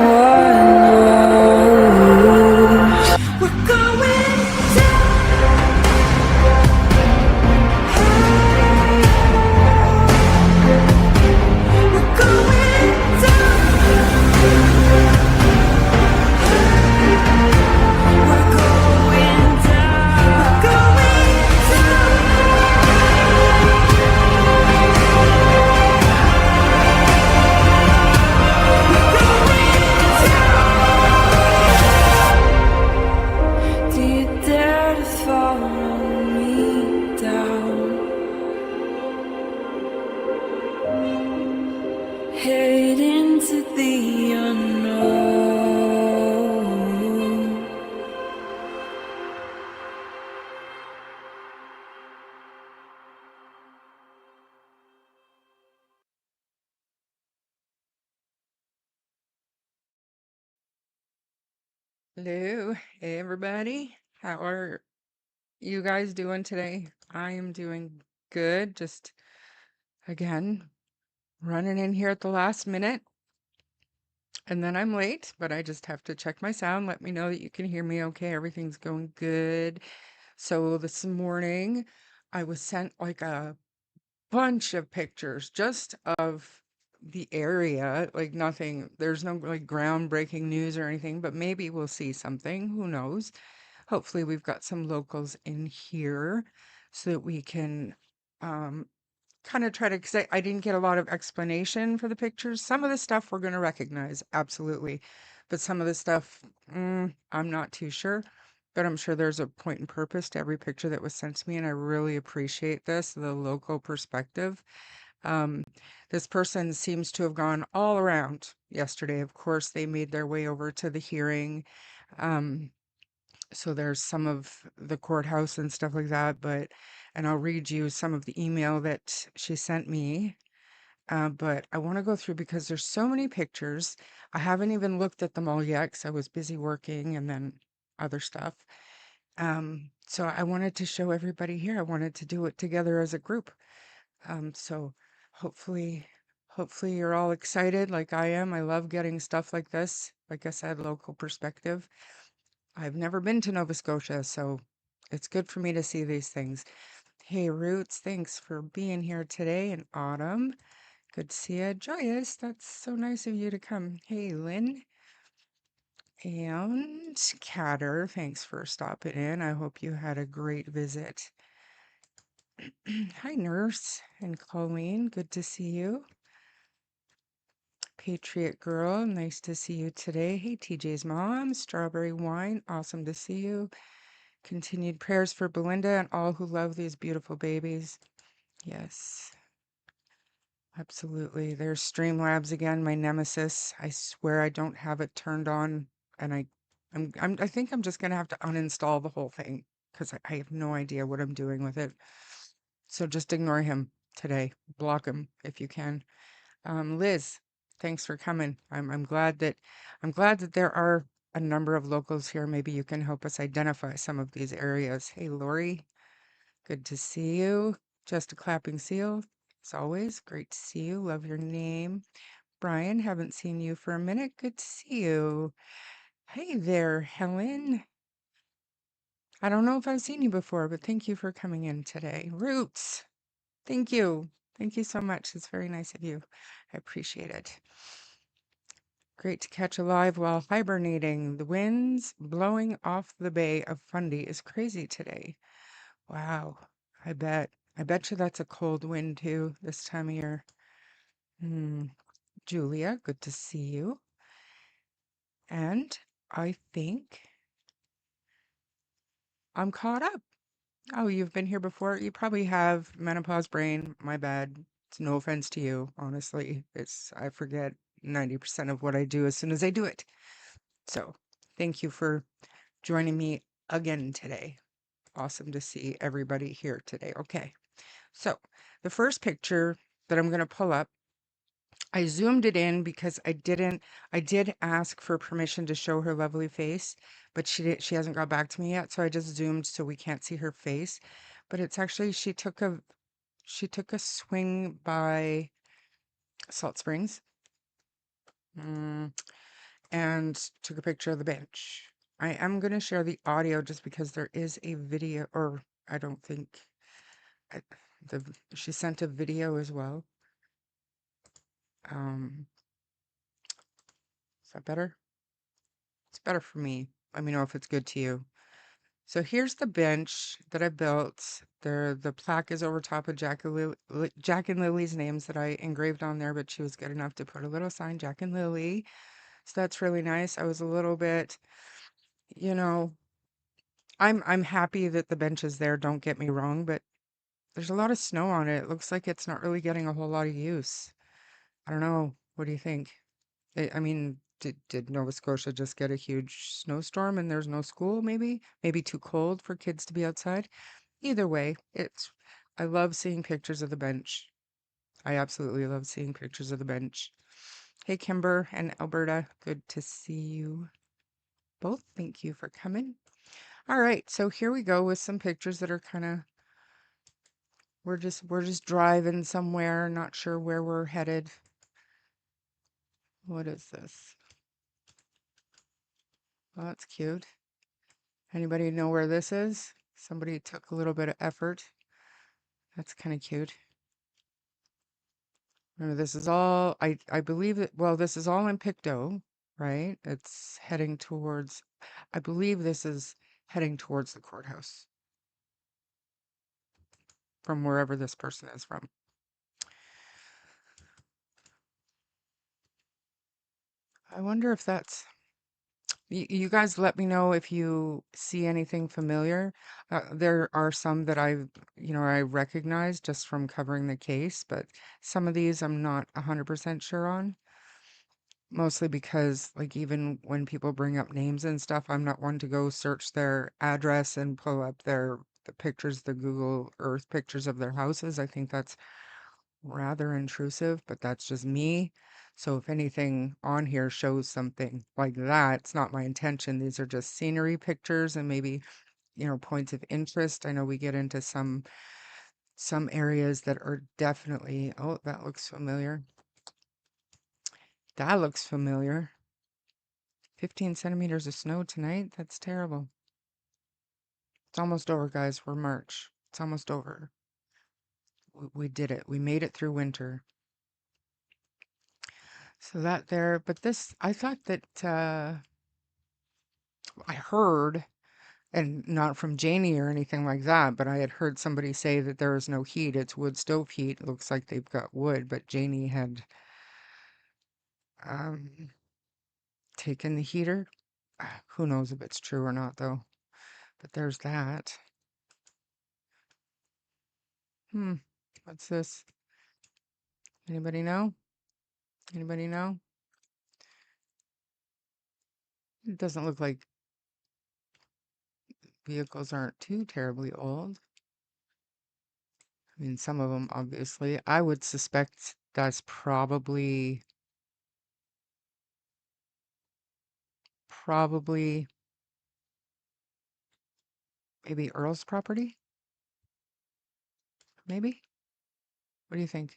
one knows. We're going we're going do you dare to follow me down? Head into the unknown. Hello, everybody. How are you guys doing today? I am doing good. Just again, running in here at the last minute, and then I'm late, but I just have to check my sound. Let me know that you can hear me okay. Everything's going good. So this morning, I was sent like a bunch of pictures just of the area, like nothing, there's no like groundbreaking news or anything, but maybe we'll see something. Who knows? Hopefully, we've got some locals in here so that we can kind of try to, because I didn't get a lot of explanation for the pictures. Some of the stuff we're going to recognize, absolutely. But some of the stuff, I'm not too sure. But I'm sure there's a point and purpose to every picture that was sent to me. And I really appreciate this, the local perspective. Um, this person seems to have gone all around yesterday. Of course, they made their way over to the hearing. Um, so there's some of the courthouse and stuff like that, and I'll read you some of the email that she sent me. But I want to go through because there's so many pictures. I haven't even looked at them all yet because I was busy working and then other stuff. So I wanted to show everybody here. I wanted to do it together as a group. So hopefully, hopefully you're all excited like I am. I love getting stuff like this. Like I said, local perspective. I've never been to Nova Scotia, so it's good for me to see these things. Hey, Roots, thanks for being here today. And Autumn, good to see you. Joyous, that's so nice of you to come. Hey, Lynn. And Catter, thanks for stopping in. I hope you had a great visit. Hi, Nurse and Colleen, good to see you. Patriot Girl, nice to see you today. Hey, TJ's mom, Strawberry Wine, awesome to see you. Continued prayers for Belinda and all who love these beautiful babies. Yes, absolutely. There's Streamlabs again, my nemesis. I swear I don't have it turned on, and I think I'm just gonna have to uninstall the whole thing because I have no idea what I'm doing with it. So just ignore him today. Block him if you can. Liz, thanks for coming. I'm glad that there are a number of locals here. Maybe you can help us identify some of these areas. Hey, Lori, good to see you. Just a clapping seal, as always. Great to see you. Love your name. Brian, haven't seen you for a minute. Good to see you. Hey there, Helen. I don't know if I've seen you before, but thank you for coming in today. Roots, thank you. Thank you so much. It's very nice of you. I appreciate it. Great to catch alive while hibernating. The winds blowing off the Bay of Fundy is crazy today. Wow, I bet. I bet you that's a cold wind too this time of year. Hmm. Julia, good to see you. And I think I'm caught up. Oh, you've been here before? You probably have menopause brain. My bad. It's no offense to you, honestly. I forget 90% of what I do as soon as I do it. So thank you for joining me again today. Awesome to see everybody here today. Okay, so the first picture that I'm going to pull up, I zoomed it in because I did ask for permission to show her lovely face, but she hasn't got back to me yet, so I just zoomed so we can't see her face. But it's actually, she took a swing by Salt Springs. And and took a picture of the bench. I am going to share the audio just because there is a video, or I don't think I, she sent a video as well. Is that better? It's better for me. Let me know if it's good to you. So here's the bench that I built. There, the plaque is over top of Jack and Lily's names that I engraved on there, but she was good enough to put a little sign, Jack and Lily. So that's really nice. I was a little bit, you know, I'm happy that the bench is there, don't get me wrong, but there's a lot of snow on it. It looks like it's not really getting a whole lot of use. I don't know. What do you think? I mean, did Nova Scotia just get a huge snowstorm and there's no school, maybe? Maybe too cold for kids to be outside? Either way, I love seeing pictures of the bench. I absolutely love seeing pictures of the bench. Hey, Kimber and Alberta, good to see you both. Thank you for coming. All right, so here we go with some pictures that are kind of we're just driving somewhere, not sure where we're headed. What is this? Oh, that's cute. Anybody know where this is? Somebody took a little bit of effort. That's kind of cute. Remember, this is all, I believe that, well, this is all in Pictou, right? It's heading towards, I believe this is heading towards the courthouse from wherever this person is from. I wonder if that's, you guys let me know if you see anything familiar. There are some that I recognize just from covering the case, but some of these I'm not 100% sure on. Mostly because, like, even when people bring up names and stuff, I'm not one to go search their address and pull up the pictures, the Google Earth pictures of their houses. I think that's rather intrusive, but that's just me. So if anything on here shows something like that, it's not my intention. These are just scenery pictures and maybe, points of interest. I know we get into some areas that are definitely, oh, that looks familiar. That looks familiar. 15 centimeters of snow tonight? That's terrible. It's almost over, guys. We're March. It's almost over. We did it. We made it through winter. So that there, but this, I thought that I heard, and not from Janie or anything like that, but I had heard somebody say that there is no heat. It's wood stove heat. It looks like they've got wood, but Janie had um, taken the heater. Who knows if it's true or not, though. But there's that. What's this? Anybody know? Anybody know? It doesn't look like vehicles aren't too terribly old. I mean, some of them, obviously. I would suspect that's probably maybe Earl's property? Maybe? What do you think?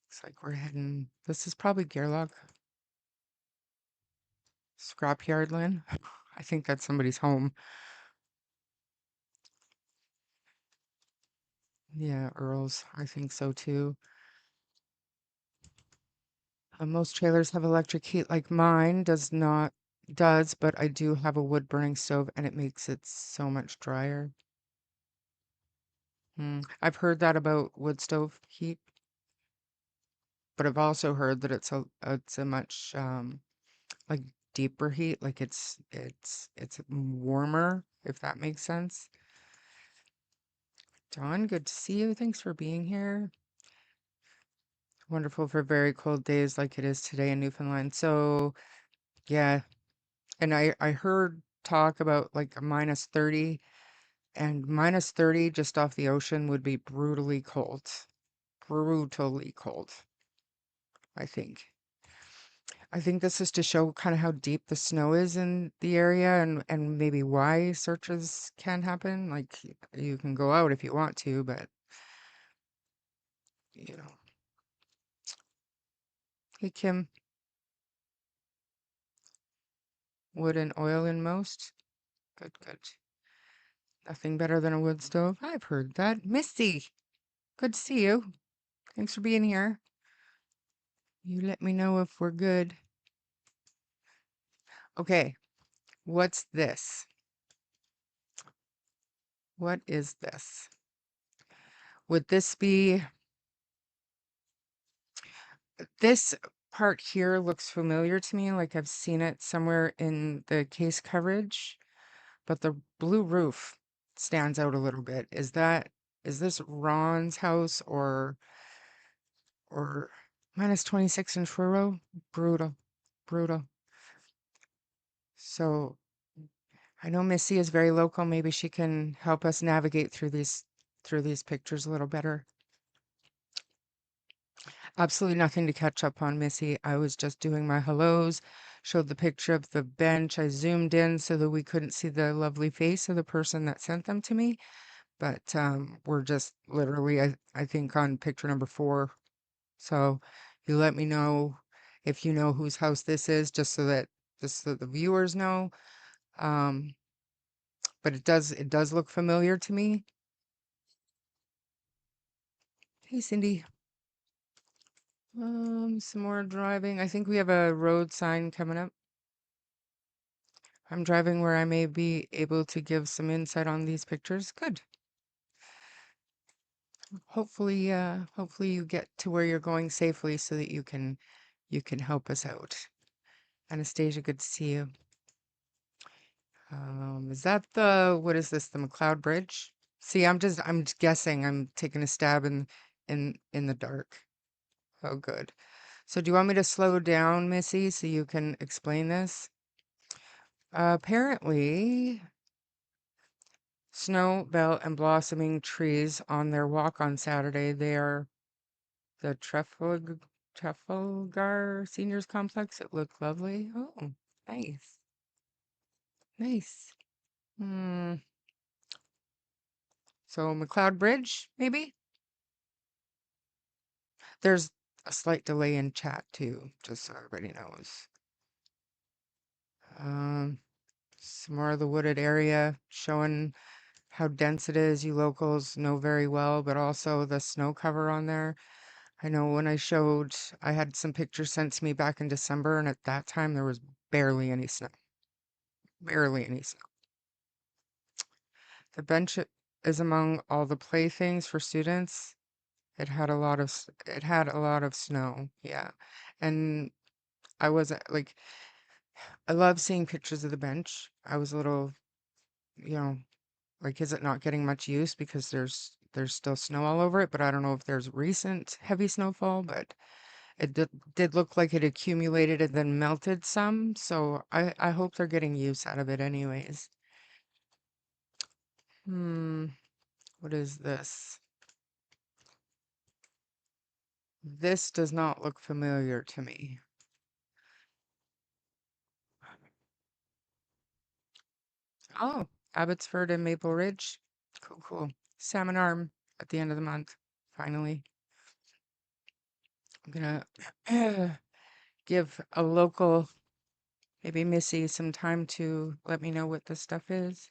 Looks like we're heading, this is probably Gerlach Scrapyard Lynn. I think that's somebody's home. Yeah, Earl's. I think so too. Most trailers have electric heat like mine does, but I do have a wood burning stove and it makes it so much drier. I've heard that about wood stove heat, but I've also heard that it's a much like deeper heat, like it's warmer, if that makes sense. Dawn, good to see you. Thanks for being here. Wonderful for very cold days like it is today in Newfoundland. So yeah, and I heard talk about like a -30, and -30 just off the ocean would be brutally cold. Brutally cold, I think. I think this is to show kind of how deep the snow is in the area and maybe why searches can happen. Like you can go out if you want to, but you know. Hey Kim, Wood and oil in most. Good, good. Nothing better than a wood stove. I've heard that. Misty, good to see you. Thanks for being here. You let me know if we're good. Okay, what's this? What is this? Would this be, this part here looks familiar to me, like I've seen it somewhere in the case coverage, but the blue roof stands out a little bit. Is this Ron's house or minus 26 in Truro? Brutal, brutal. So I know Missy is very local. Maybe she can help us navigate through these pictures a little better. Absolutely nothing to catch up on, Missy. I was just doing my hellos, showed the picture of the bench. I zoomed in so that we couldn't see the lovely face of the person that sent them to me. But we're just literally, I think, on picture number 4. So you let me know if you know whose house this is, just so the viewers know. Um, but it does look familiar to me. Hey, Cindy. Some more driving. I think we have a road sign coming up. I'm driving where I may be able to give some insight on these pictures. Good. Hopefully you get to where you're going safely so that you can help us out. Anastasia, good to see you. Is that what is this, the McLeod Bridge? See, I'm just guessing. I'm taking a stab in the dark. Oh, good. So do you want me to slow down, Missy, so you can explain this? Apparently, snow, bell, and blossoming trees on their walk on Saturday. They are the Trafalgar Seniors Complex. It looked lovely. Oh, nice. Nice. Hmm. So McLeod Bridge, maybe? There's a slight delay in chat too, just so everybody knows. Um, some more of the wooded area showing how dense it is. You locals know very well, but also the snow cover on there. I know when I had some pictures sent to me back in December, and at that time there was barely any snow. Barely any snow. The bench is among all the playthings for students. It had a lot of snow, yeah. And I wasn't like I love seeing pictures of the bench. I was a little, you know, like is it not getting much use because there's still snow all over it, but I don't know if there's recent heavy snowfall, but it did look like it accumulated and then melted some, so I hope they're getting use out of it anyways. Hmm, what is this? This does not look familiar to me. Oh, Abbotsford and Maple Ridge. Cool, cool. Salmon Arm at the end of the month, finally. I'm gonna give a local, maybe Missy, some time to let me know what this stuff is.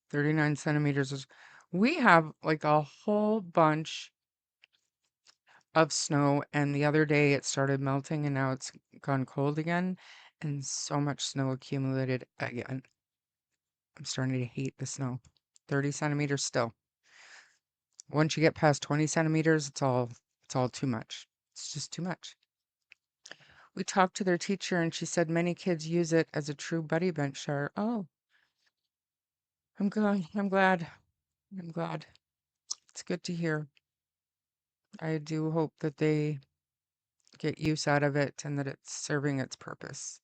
39 centimeters is, we have like a whole bunch of snow, and the other day it started melting and now it's gone cold again, and so much snow accumulated again. I'm starting to hate the snow. 30 centimeters still. Once you get past 20 centimeters, it's all too much. It's just too much. We talked to their teacher and she said many kids use it as a true buddy bench share. Oh, I'm glad. I'm glad. I'm glad. It's good to hear. I do hope that they get use out of it and that it's serving its purpose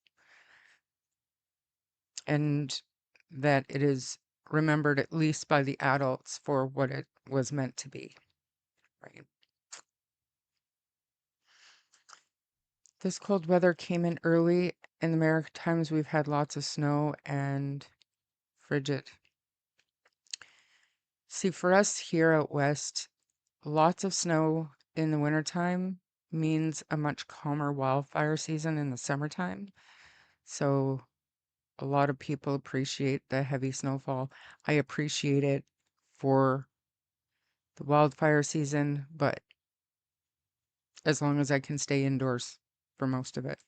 and that it is remembered at least by the adults for what it was meant to be. Right. This cold weather came in early. In the Maritimes, we've had lots of snow and frigid. See, for us here out west, lots of snow in the wintertime, means a much calmer wildfire season in the summertime. So a lot of people appreciate the heavy snowfall. I appreciate it for the wildfire season, but as long as I can stay indoors for most of it.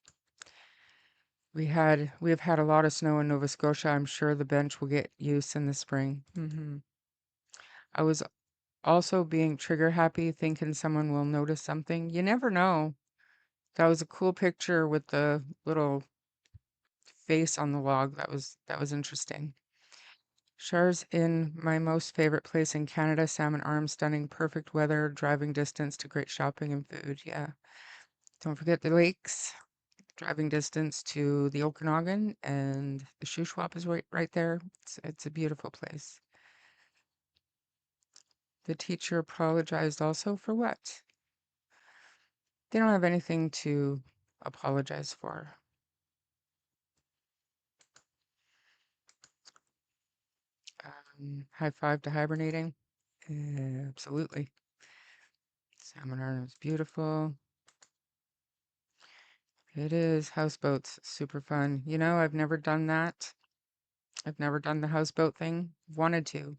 We have had a lot of snow in Nova Scotia. I'm sure the bench will get use in the spring. I was also being trigger happy, thinking someone will notice something. You never know. That was a cool picture with the little face on the log. That was interesting. Char's in my most favorite place in Canada, Salmon Arm, stunning, perfect weather, driving distance to great shopping and food. Yeah. Don't forget the lakes, driving distance to the Okanagan, and the Shuswap is right there. It's a beautiful place. The teacher apologized also for what? They don't have anything to apologize for. High five to hibernating. Absolutely. Salmon Arm is beautiful. It is. Houseboats, super fun. You know, I've never done that. I've never done the houseboat thing. Wanted to,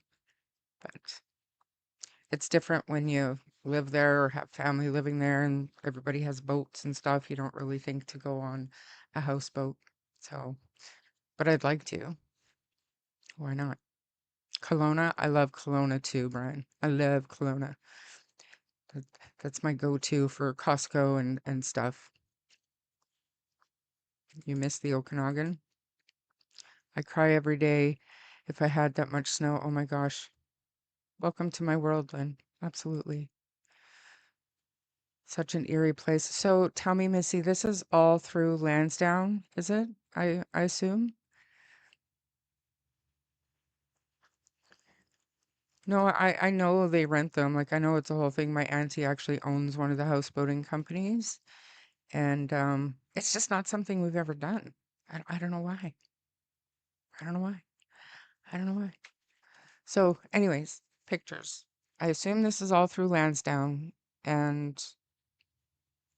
but it's different when you live there or have family living there and everybody has boats and stuff. You don't really think to go on a houseboat. So, but I'd like to. Why not? Kelowna, I love Kelowna too, Brian. I love Kelowna. That, that's my go-to for Costco and stuff. You miss the Okanagan? I cry every day if I had that much snow. Oh my gosh. Welcome to my world, Lynn. Absolutely. Such an eerie place. So tell me, Missy, this is all through Lansdowne, is it? I assume? No, I know they rent them. Like I know it's a whole thing. My auntie actually owns one of the houseboating companies, and it's just not something we've ever done. I don't know why. I don't know why. I don't know why. So, anyways, pictures. I assume this is all through Lansdowne, and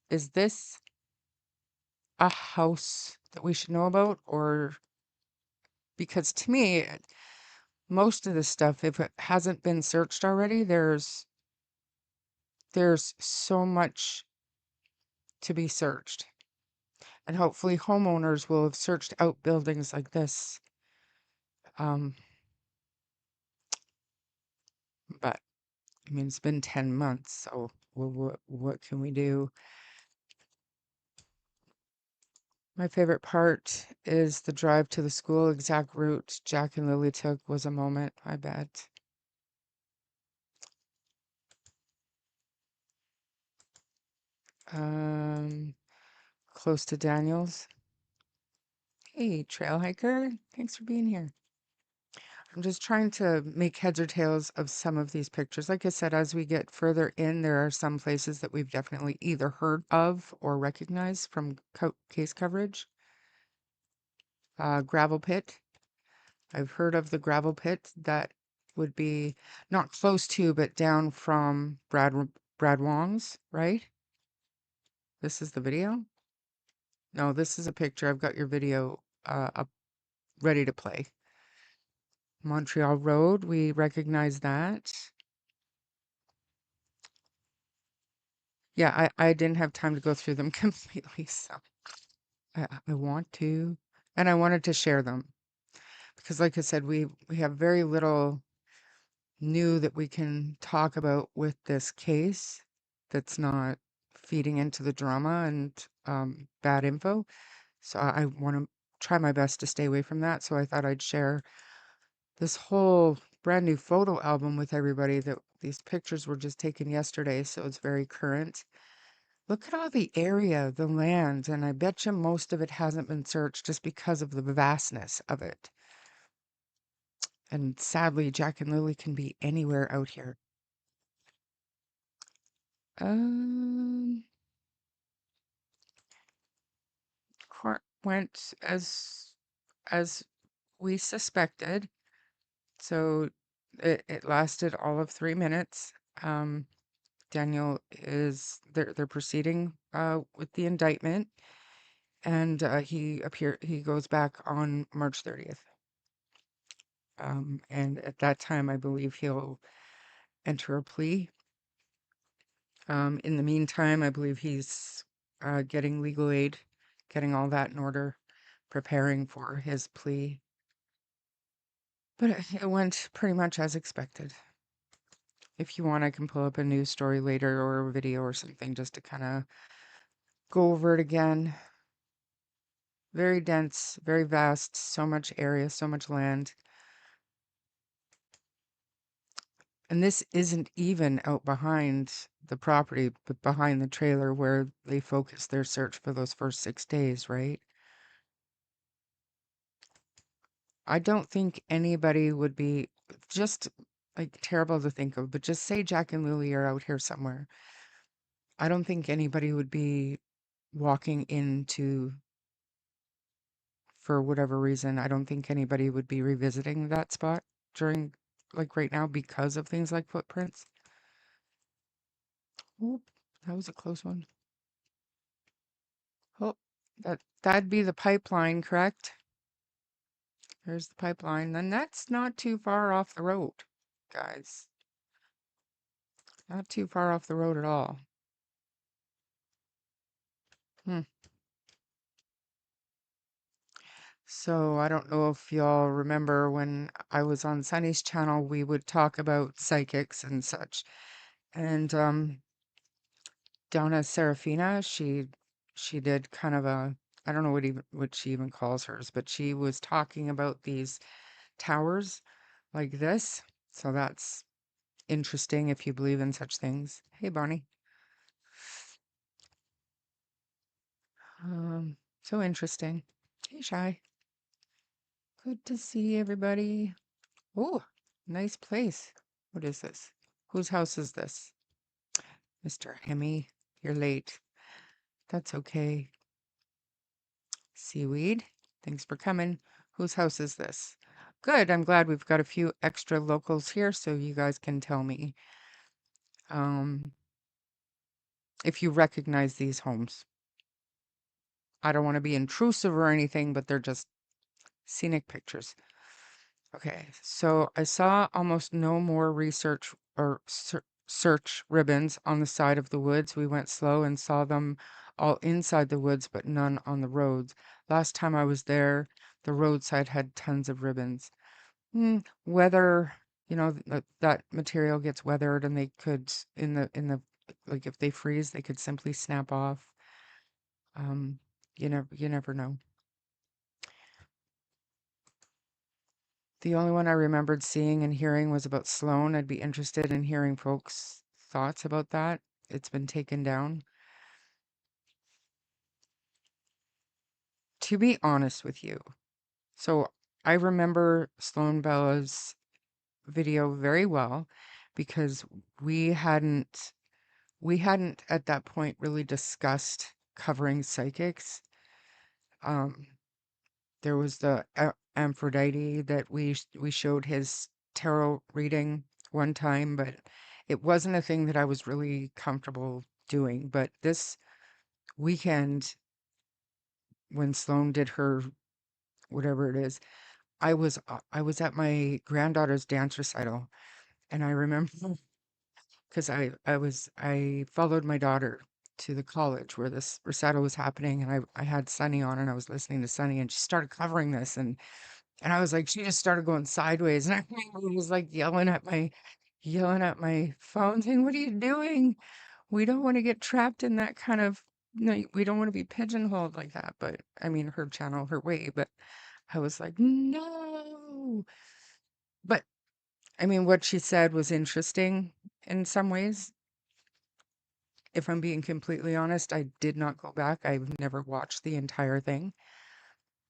is this a house that we should know about, or because to me, most of this stuff, if it hasn't been searched already, there's so much to be searched. And hopefully homeowners will have searched out buildings like this. Um, but I mean, it's been 10 months, so what can we do? My favorite part is the drive to the school. Exact route Jack and Lily took was a moment, I bet. Um, Close to Daniels. Hey, trail hiker. Thanks for being here. I'm just trying to make heads or tails of some of these pictures. Like I said, as we get further in, there are some places that we've definitely either heard of or recognized from case coverage. Gravel pit. I've heard of the gravel pit that would be not close to, but down from Brad Wong's, right? This is the video? No, this is a picture. I've got your video up ready to play. Montreal Road, we recognize that. Yeah, I didn't have time to go through them completely, so I want to, and I wanted to share them because, like I said, we have very little new that we can talk about with this case that's not feeding into the drama and bad info. So I want to try my best to stay away from that. So I thought I'd share this whole brand new photo album with everybody that these pictures were just taken yesterday, so it's very current. Look at all the area, the land, and I bet you most of it hasn't been searched just because of the vastness of it. And sadly, Jack and Lily can be anywhere out here. Um, Court went as we suspected, so it lasted all of 3 minutes. Daniel is they're proceeding with the indictment, and he goes back on March 30th. And at that time, I believe he'll enter a plea. In the meantime, I believe he's getting legal aid, getting all that in order, preparing for his plea. But it went pretty much as expected. If you want, I can pull up a news story later or a video or something just to kind of go over it again. Very dense, very vast, so much area, so much land. And this isn't even out behind the property, but behind the trailer where they focused their search for those first 6 days, right? I don't think anybody would be just like terrible to think of, but just say Jack and Lily are out here somewhere. I don't think anybody would be walking into, for whatever reason, I don't think anybody would be revisiting that spot during, like right now, because of things like footprints. Oh, that was a close one. Oh, that'd be the pipeline, correct? There's the pipeline. Then that's not too far off the road, guys. Not too far off the road at all. Hmm. So I don't know if y'all remember when I was on Sunny's channel, we would talk about psychics and such. And Donna Serafina, she did kind of a, I don't know what she even calls hers, but she was talking about these towers like this. So that's interesting if you believe in such things. Hey, Bonnie. So interesting. Hey, Shy. Good to see everybody. Oh, nice place. What is this? Whose house is this? Mr. Hemi, you're late. That's okay. Seaweed, thanks for coming. Whose house is this? Good. I'm glad we've got a few extra locals here so you guys can tell me um, if you recognize these homes. I don't want to be intrusive or anything, but they're just scenic pictures. Okay, so I saw almost no more research or search ribbons on the side of the woods. We went slow and saw them all inside the woods, but none on the roads. Last time I was there, the roadside had tons of ribbons. Weather, that material gets weathered, and they could like if they freeze, they could simply snap off. Um, you never know. The only one I remembered seeing and hearing was about Sloan. I'd be interested in hearing folks' thoughts about that. It's been taken down. To be honest with you, so I remember Sloan Bella's video very well because we hadn't we hadn't at that point really discussed covering psychics. Um, there was the Aphrodite that we showed his tarot reading one time, but it wasn't a thing that I was really comfortable doing. But this weekend, when Sloan did her whatever it is, I was at my granddaughter's dance recital, and I remember because I followed my daughter to the college where this recital was happening, and I had Sunny on, and I was listening to Sunny, and she started covering this, and I was like, she just started going sideways, and I was like yelling at my phone, saying, "What are you doing? We don't want to get trapped in that kind of, we don't want to be pigeonholed like that." But I mean, her channel, her way. But I was like, no. But I mean, what she said was interesting in some ways. If I'm being completely honest, I did not go back. I've never watched the entire thing,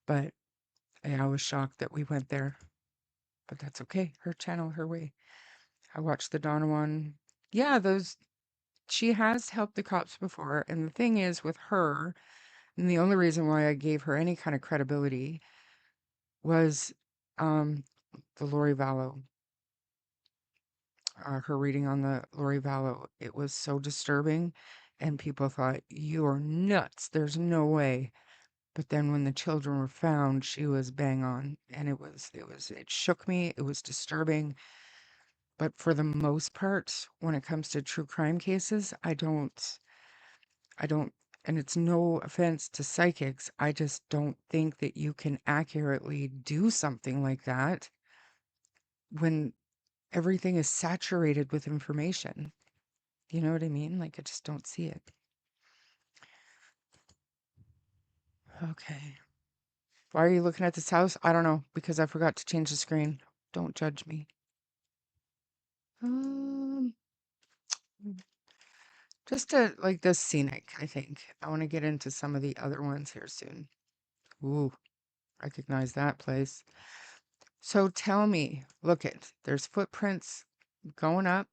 but I was shocked that we went there. But that's okay. Her channel, her way. I watched the Donna one. Yeah, she has helped the cops before. And the thing is with her, and the only reason why I gave her any kind of credibility was the Lori Vallow her reading on the Lori Vallow. It was so disturbing, and people thought, "You are nuts. There's no way." But then when the children were found, she was bang on, and it shook me. It was disturbing. But for the most part, when it comes to true crime cases, I don't, and it's no offense to psychics, I just don't think that you can accurately do something like that when everything is saturated with information. You know what I mean? Like, I just don't see it. Okay. Why are you looking at this house? I don't know, because I forgot to change the screen. Don't judge me. Um, just to like this scenic, I think. I want to get into some of the other ones here soon. Ooh, recognize that place. So tell me, look it, there's footprints going up.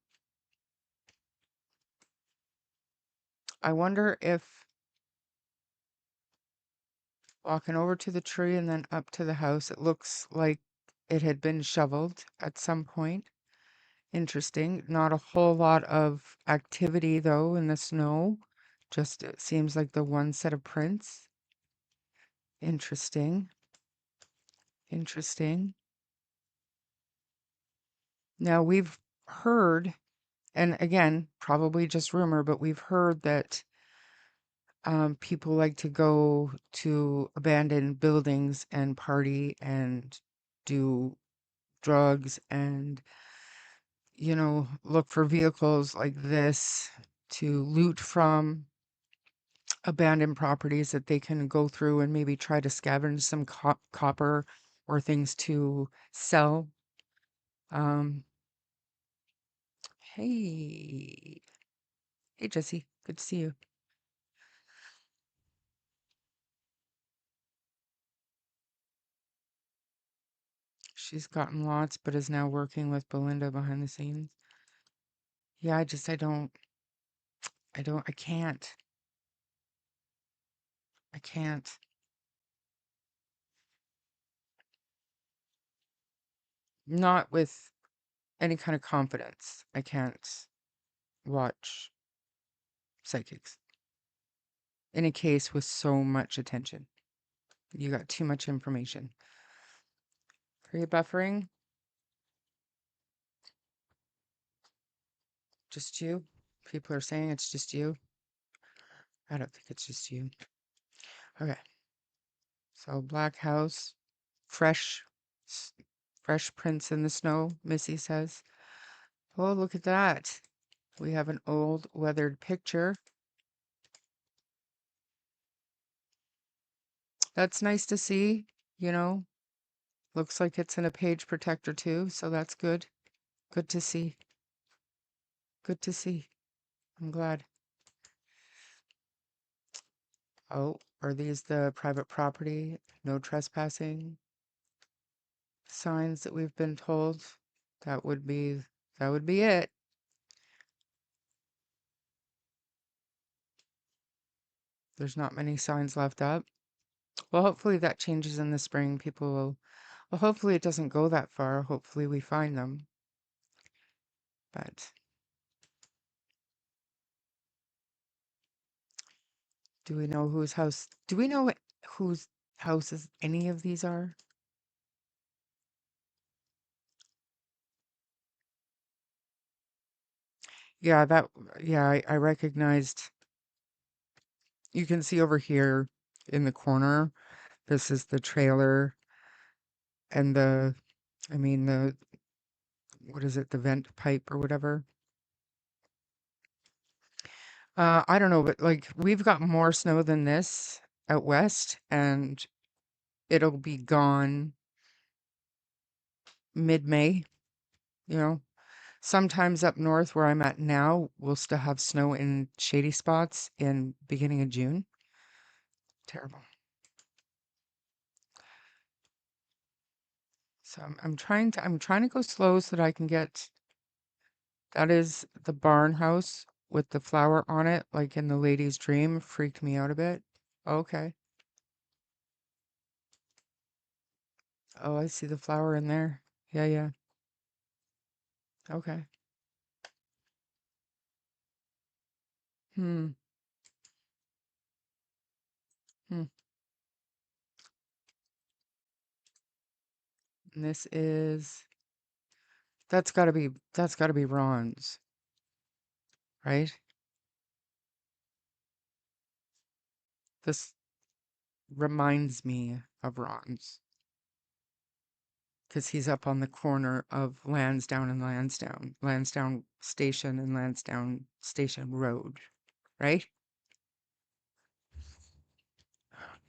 I wonder if walking over to the tree and then up to the house, it looks like it had been shoveled at some point. Interesting. Not a whole lot of activity though in the snow. Just it seems like the one set of prints. Interesting. Interesting. Now we've heard, and again, probably just rumor, but we've heard that people like to go to abandoned buildings and party and do drugs and, look for vehicles like this to loot from abandoned properties that they can go through and maybe try to scavenge some copper or things to sell. Um, hey, hey, Jesse, good to see you. She's gotten lots, but is now working with Belinda behind the scenes. Yeah, I can't. I can't. Not with any kind of confidence. I can't watch psychics in a case with so much attention. You got too much information. Are you buffering? Just you? People are saying it's just you. I don't think it's just you. Okay. So Black House, fresh, fresh prints in the snow, Missy says. Oh, look at that. We have an old weathered picture. That's nice to see, you know. Looks like it's in a page protector too, so that's good. Good to see. Good to see. I'm glad. Oh, are these the private property, no trespassing signs that we've been told? That would be that would be it. There's not many signs left up. Well, hopefully that changes in the spring. People will, well, hopefully it doesn't go that far. Hopefully we find them. But do we know whose house? Do we know whose houses any of these are? Yeah, I recognized. You can see over here in the corner, this is the trailer and what is it, the vent pipe or whatever. I don't know, but like we've got more snow than this out west, and it'll be gone mid-May, you know. Sometimes up north where I'm at now, we'll still have snow in shady spots in beginning of June. Terrible. So I'm trying to go slow so that I can get, that is the barn house with the flower on it, like in the lady's dream. Freaked me out a bit. Okay. Oh, I see the flower in there. Yeah, yeah. Okay. Hmm. Hmm. And this is that's gotta be Ron's, right? This reminds me of Ron's because he's up on the corner of Lansdowne Station and Lansdowne Station Road, right?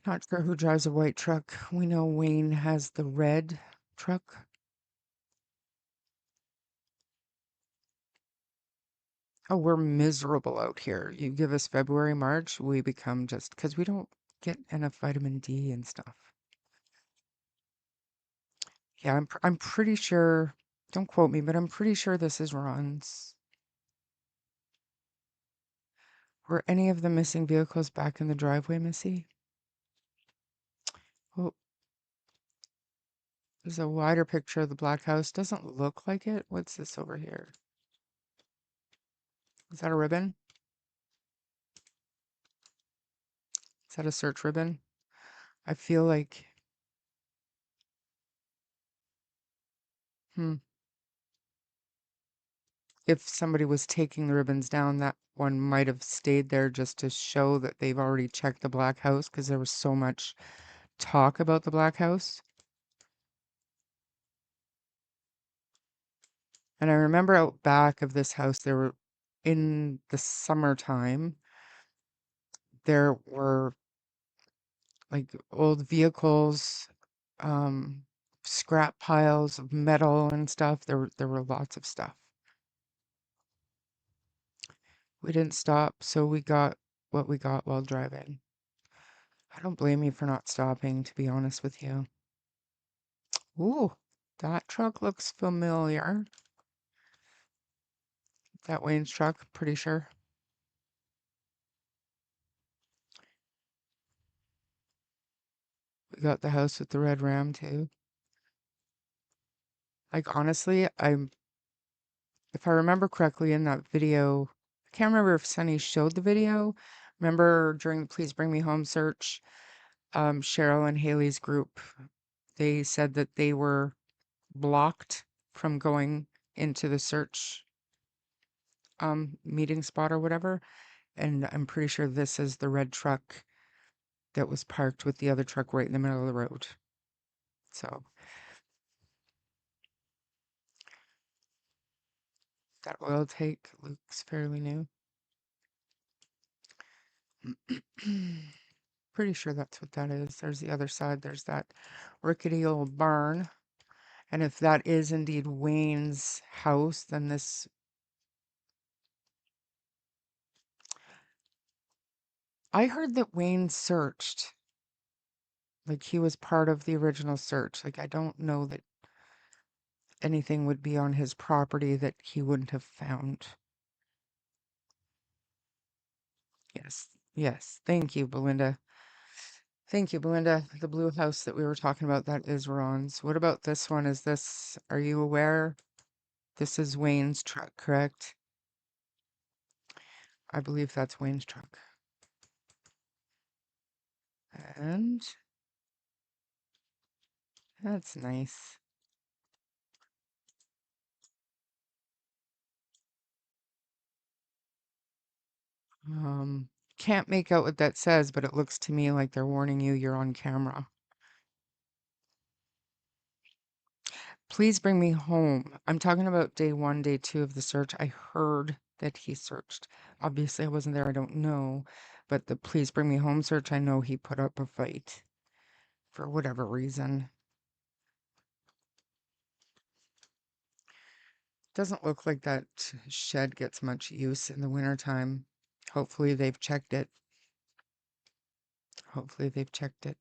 Not sure who drives a white truck. We know Wayne has the red truck. Oh, we're miserable out here. You give us February, March, we become just because we don't get enough vitamin D and stuff. Yeah, I'm pretty sure, don't quote me, but I'm pretty sure this is Ron's. Were any of the missing vehicles back in the driveway, Missy? Oh, there's a wider picture of the black house. Doesn't look like it. What's this over here? Is that a ribbon? Is that a search ribbon? I feel like, hmm, if somebody was taking the ribbons down, that one might have stayed there just to show that they've already checked the black house because there was so much talk about the black house. And I remember out back of this house, there were, in the summertime, there were like old vehicles, um, scrap piles of metal and stuff. There were lots of stuff. We didn't stop, so we got what we got while driving. I don't blame you for not stopping, to be honest with you. Ooh, that truck looks familiar. That Wayne's truck, pretty sure. We got the house with the red ram too. Like honestly, if I remember correctly in that video, I can't remember if Sunny showed the video. Remember during the Please Bring Me Home search, Cheryl and Haley's group, they said that they were blocked from going into the search meeting spot or whatever. And I'm pretty sure this is the red truck that was parked with the other truck right in the middle of the road. So that oil tank looks fairly new. Pretty sure that's what that is. There's the other side. There's that rickety old barn. And if that is indeed Wayne's house, then this. I heard that Wayne searched. Like he was part of the original search. Like I don't know that anything would be on his property that he wouldn't have found. Yes. Yes. Thank you, Belinda. Thank you, Belinda. The blue house that we were talking about, that is Ron's. What about this one? Are you aware? This is Wayne's truck, correct? I believe that's Wayne's truck. And that's nice. Um, can't make out what that says, but it looks to me like they're warning you you're on camera. Please bring me home. I'm talking about day 1, day 2 of the search. I heard that he searched. Obviously, I wasn't there. I don't know. But the please bring me home search, I know he put up a fight for whatever reason. Doesn't look like that shed gets much use in the wintertime. Hopefully they've checked it. Hopefully they've checked it.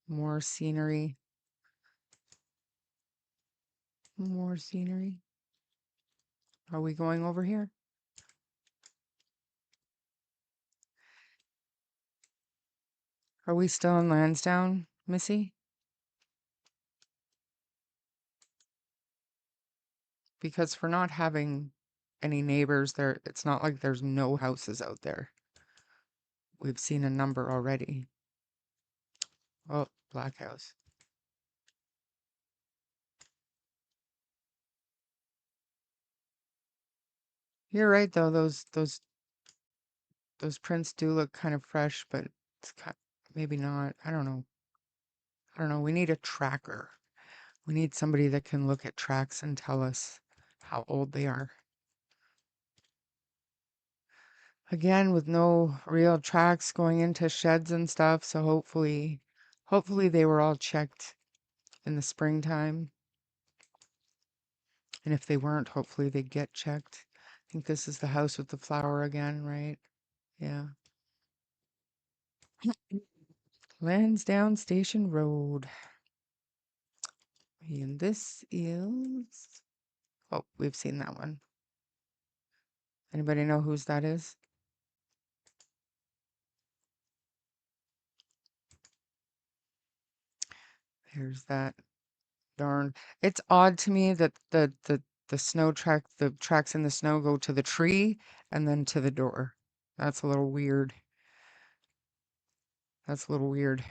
More scenery. More scenery. Are we going over here? Are we still in Lansdowne, Missy? because for not having any neighbors there, it's not like there's no houses out there. We've seen a number already. Oh, black house. You're right though, those prints do look kind of fresh, but it's maybe not. I don't know. I don't know. We need a tracker. We need somebody that can look at tracks and tell us how old they are. Again, with no real tracks going into sheds and stuff, so hopefully they were all checked in the springtime. And if they weren't, hopefully they get checked. I think this is the house with the flower again, right? Yeah. Lansdowne Station Road. And this is, oh, we've seen that one. Anybody know whose that is? Here's that darn. It's odd to me that the snow track, the tracks in the snow go to the tree and then to the door. That's a little weird. That's a little weird.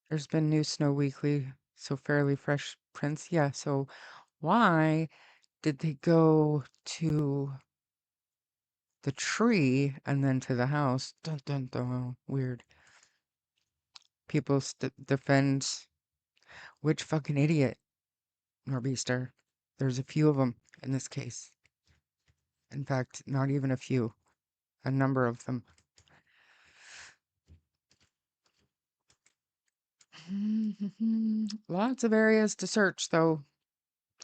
There's been new snow weekly, so fairly fresh prints. Yeah, so why did they go to the tree and then to the house? Dun dun dun. Weird. People defend which fucking idiot, Norbeaster. There's a few of them in this case. In fact, not even a few, a number of them. Lots of areas to search, though.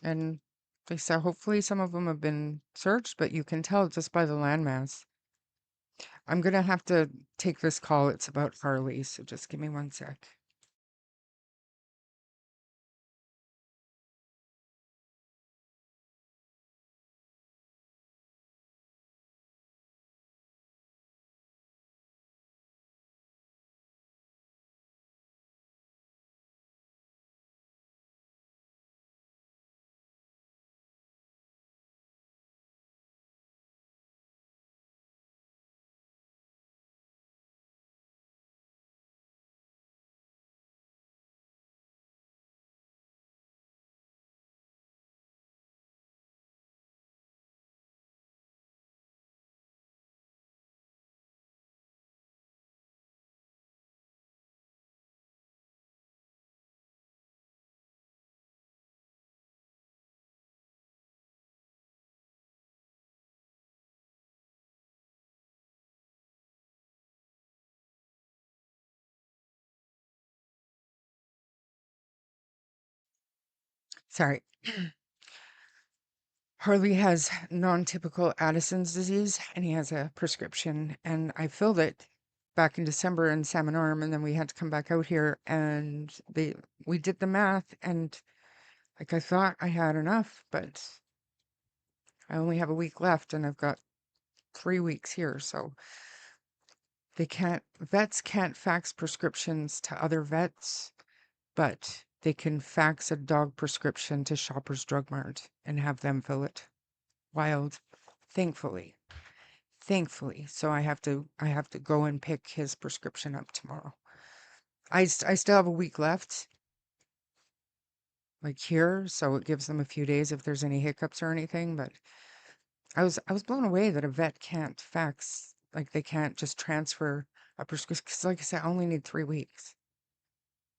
And they said hopefully some of them have been searched, but you can tell just by the landmass. I'm going to have to take this call. It's about Harley, so just give me one sec. Sorry. Harley has non-typical Addison's disease, and he has a prescription, and I filled it back in December in Salmon Arm, and then we had to come back out here, and we did the math, and like I thought I had enough, but I only have a week left, and I've got 3 weeks here, so vets can't fax prescriptions to other vets, but they can fax a dog prescription to Shoppers Drug Mart and have them fill it. Wild, thankfully. Thankfully. So I have to go and pick his prescription up tomorrow. I still have a week left, like here, so it gives them a few days if there's any hiccups or anything, but I was blown away that a vet can't fax, like they can't just transfer a prescription, because like I said, I only need 3 weeks.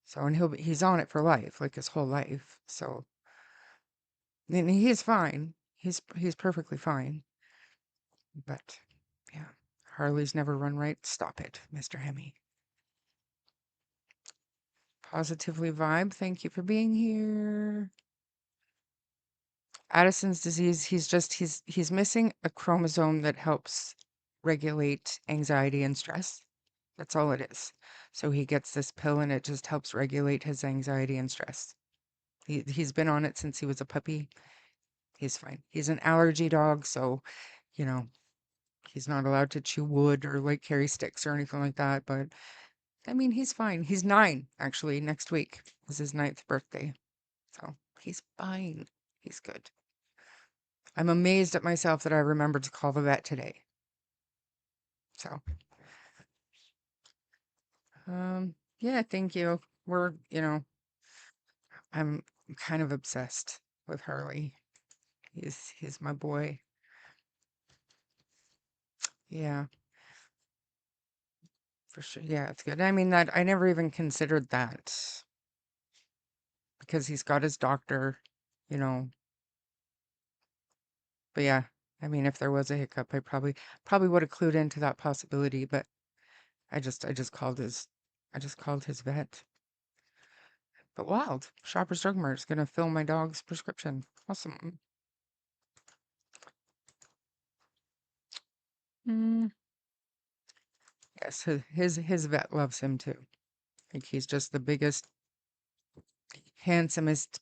So, and he's on it for life, like his whole life. So, and he is fine. He's perfectly fine. But yeah, Harley's never run right. Stop it, Mr. Hemi. Positively Vibe, thank you for being here. Addison's disease, he's missing a chromosome that helps regulate anxiety and stress. That's all it is. So he gets this pill and it just helps regulate his anxiety and stress. He's been on it since he was a puppy. He's fine. He's an allergy dog, so you know, he's not allowed to chew wood or like carry sticks or anything like that. But I mean, he's fine. He's 9, actually. Next week is his 9th birthday. So he's fine. He's good. I'm amazed at myself that I remembered to call the vet today. So, yeah, thank you. I'm kind of obsessed with Harley. He's my boy. Yeah, for sure. Yeah, it's good. I mean, that I never even considered that because he's got his doctor, you know. But yeah, I mean, if there was a hiccup, I probably would have clued into that possibility, but I just called his vet. But wild, Shoppers Drug Mart is gonna fill my dog's prescription. Awesome. Mm, yes, his vet loves him too. Like he's just the biggest, handsomest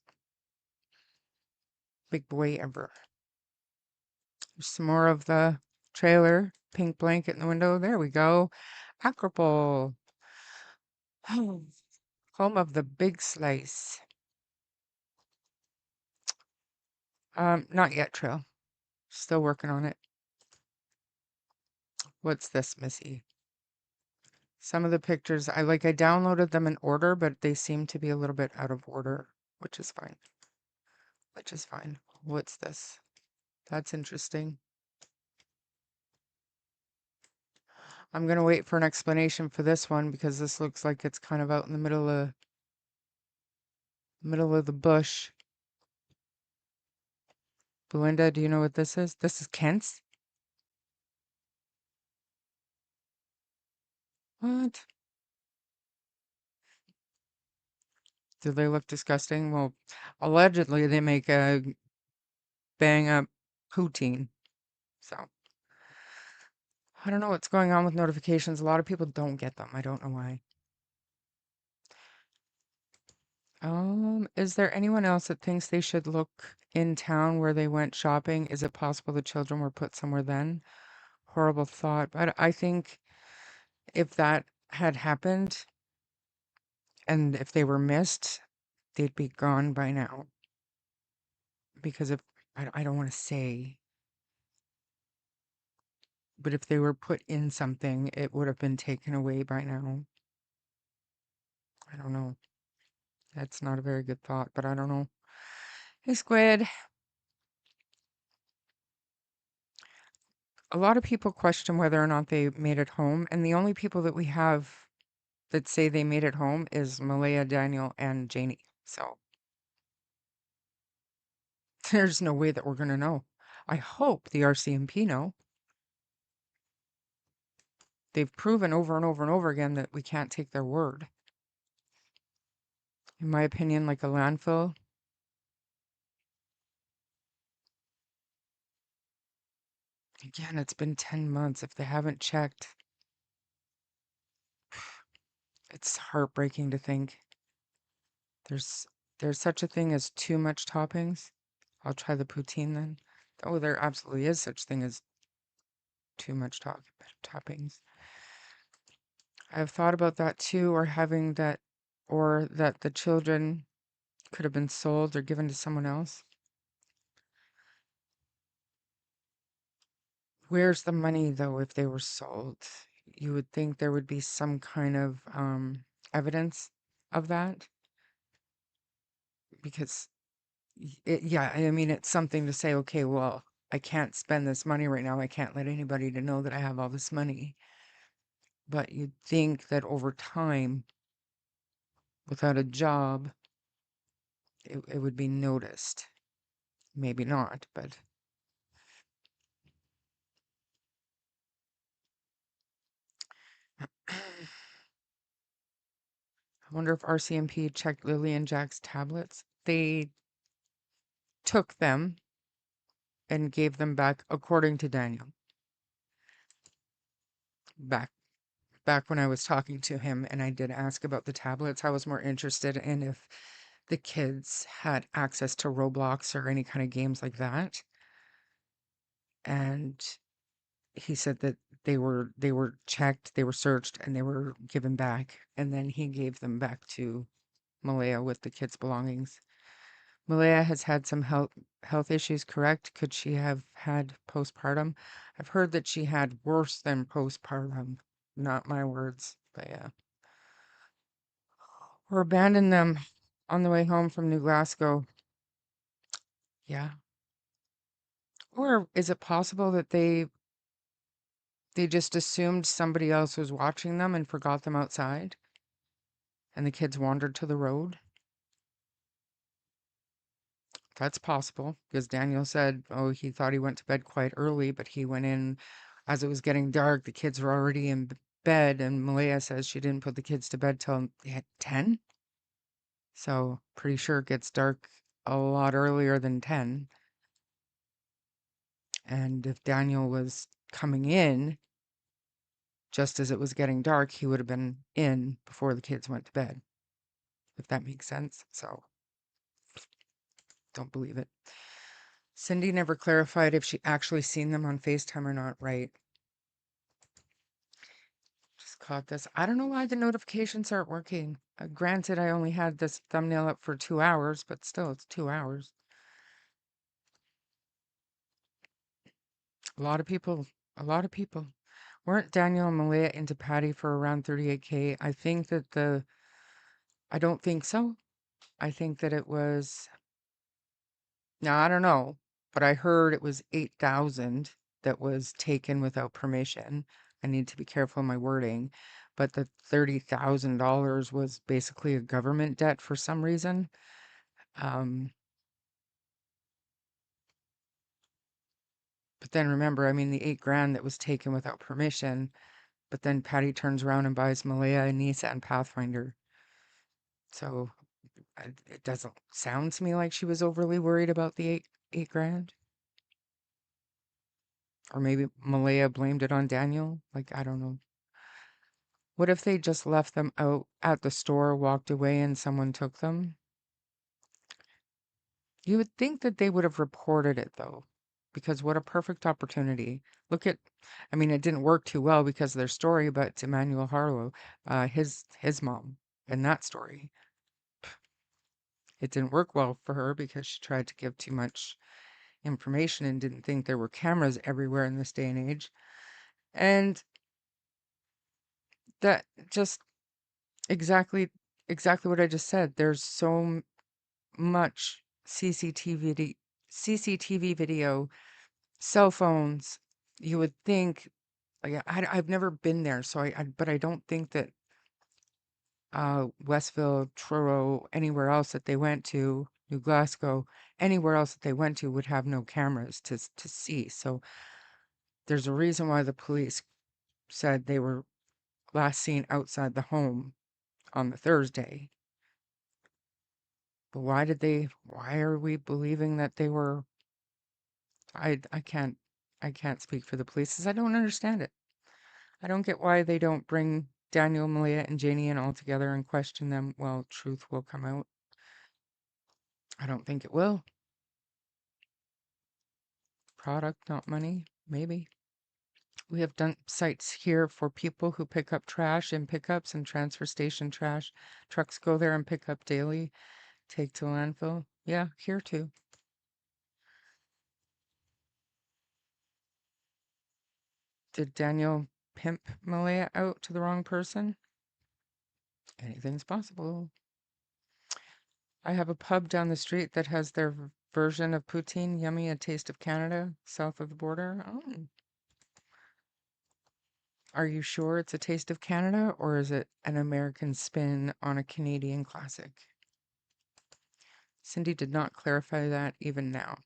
big boy ever. There's some more of the trailer, pink blanket in the window. There we go. Acropole, home of the big slice. Not yet, Trail. Still working on it. What's this, Missy? Some of the pictures, I downloaded them in order, but they seem to be a little bit out of order, which is fine. Which is fine. What's this? That's interesting. I'm gonna wait for an explanation for this one because this looks like it's kind of out in the middle of the bush. Belinda, do you know what this is? This is Kent's? What? Do they look disgusting? Well, allegedly they make a bang up poutine. So I don't know what's going on with notifications. A lot of people don't get them. I don't know why. Is there anyone else that thinks they should look in town where they went shopping? Is it possible the children were put somewhere then? Horrible thought. But I think if that had happened and if they were missed, they'd be gone by now. Because if I don't want to say, but if they were put in something, it would have been taken away by now. I don't know. That's not a very good thought, but I don't know. Hey, Squid. A lot of people question whether or not they made it home, and the only people that we have that say they made it home is Malaya, Daniel, and Janie. So there's no way that we're going to know. I hope the RCMP know. They've proven over and over and over again that we can't take their word. In my opinion, like a landfill. Again, it's been 10 months. If they haven't checked, it's heartbreaking to think there's there's such a thing as too much toppings. I'll try the poutine then. Oh, there absolutely is such thing as too much toppings. I've thought about that too, or that the children could have been sold or given to someone else. Where's the money though if they were sold? You would think there would be some kind of evidence of that because yeah, I mean it's something to say, okay, well, I can't spend this money right now. I can't let anybody to know that I have all this money. But you'd think that over time, without a job, it would be noticed. Maybe not, but I wonder if RCMP checked Lily and Jack's tablets. They took them and gave them back, according to Daniel. Back when I was talking to him and I did ask about the tablets, I was more interested in if the kids had access to Roblox or any kind of games like that. And he said that they were checked, they were searched, and they were given back, and then he gave them back to Malaya with the kids' belongings. Malaya has had some health issues, correct? Could she have had postpartum? I've heard that she had worse than postpartum. Not my words, but yeah. Or abandon them on the way home from New Glasgow. Yeah. Or is it possible that they just assumed somebody else was watching them and forgot them outside and the kids wandered to the road? That's possible because Daniel said, oh, he thought he went to bed quite early, but he went in as it was getting dark. The kids were already in bed, and Malaya says she didn't put the kids to bed till 10. So pretty sure it gets dark a lot earlier than 10. And if Daniel was coming in just as it was getting dark, he would have been in before the kids went to bed, if that makes sense. So don't believe it. Cindy never clarified if she actually seen them on FaceTime or not, right? Just caught this. I don't know why the notifications aren't working. Granted, I only had this thumbnail up for 2 hours, but still, it's 2 hours. A lot of people, a lot of people. Weren't Daniel and Malia into Patty for around 38K? I don't think so. I think that it was, now I don't know, but I heard it was 8,000 that was taken without permission. I need to be careful in my wording, but the $30,000 was basically a government debt for some reason. Um, but then remember, I mean, the 8 grand that was taken without permission, but then Patty turns around and buys Malaya, Nisa, and Pathfinder. So it doesn't sound to me like she was overly worried about the 8 grand. Or maybe Malaya blamed it on Daniel. Like, I don't know. What if they just left them out at the store, walked away, and someone took them? You would think that they would have reported it, though, because what a perfect opportunity. Look at, I mean, it didn't work too well because of their story, but it's Emmanuel Harlow, his mom, in that story. It didn't work well for her because she tried to give too much information and didn't think there were cameras everywhere in this day and age. And that just exactly what I just said. There's so much CCTV video, cell phones. You would think, like, I've never been there, so but I don't think that Westville, Truro, anywhere else that they went to, New Glasgow, anywhere else that they went to would have no cameras to see. So there's a reason why the police said they were last seen outside the home on the Thursday. But why are we believing that they were, I can't speak for the police 'cause I don't understand it. I don't get why they don't bring Daniel, Malia, and Janie in all together and question them. Well, truth will come out. I don't think it will. Product, not money. Maybe. We have dump sites here for people who pick up trash in pickups and transfer station trash. Trucks go there and pick up daily, take to landfill. Yeah, here too. Did Daniel pimp Malaya out to the wrong person? Anything's possible. I have a pub down the street that has their version of poutine, yummy, a taste of Canada, south of the border. Oh. Are you sure it's a taste of Canada or is it an American spin on a Canadian classic? Cindy did not clarify that even now.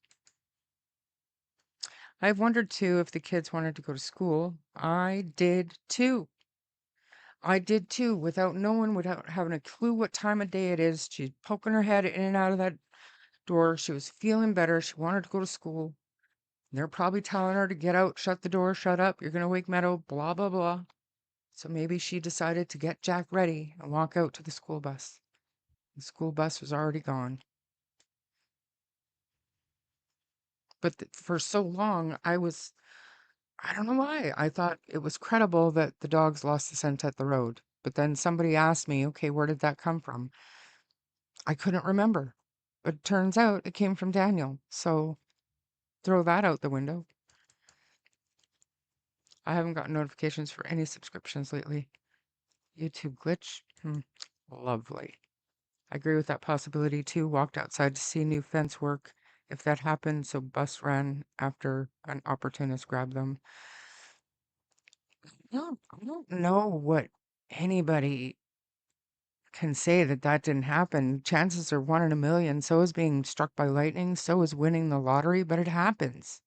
I've wondered too if the kids wanted to go to school. I did too. Without knowing, without having a clue what time of day it is. She's poking her head in and out of that door. She was feeling better. She wanted to go to school. They're probably telling her to get out, shut the door, shut up. You're going to wake Meadow, blah, blah, blah. So maybe she decided to get Jack ready and walk out to the school bus. The school bus was already gone. But for so long, I was I don't know why. I thought it was credible that the dogs lost the scent at the road. But then somebody asked me, okay, where did that come from? I couldn't remember. But it turns out it came from Daniel. So throw that out the window. I haven't gotten notifications for any subscriptions lately. YouTube glitch? Lovely. I agree with that possibility too. Walked outside to see new fence work. If that happened, so bus ran after an opportunist grabbed them. No, I don't know what anybody can say that that didn't happen. Chances are 1 in a million. So is being struck by lightning. So is winning the lottery. But it happens.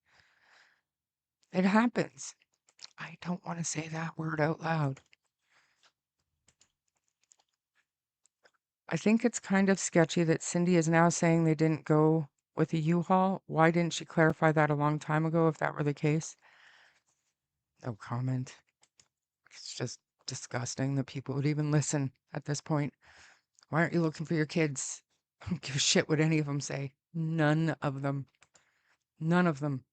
It happens. I don't want to say that word out loud. I think it's kind of sketchy that Cindy is now saying they didn't go with a U-Haul. Why didn't she clarify that a long time ago if that were the case? No comment. It's just disgusting that people would even listen at this point. Why aren't you looking for your kids? I don't give a shit what any of them say. None of them. None of them.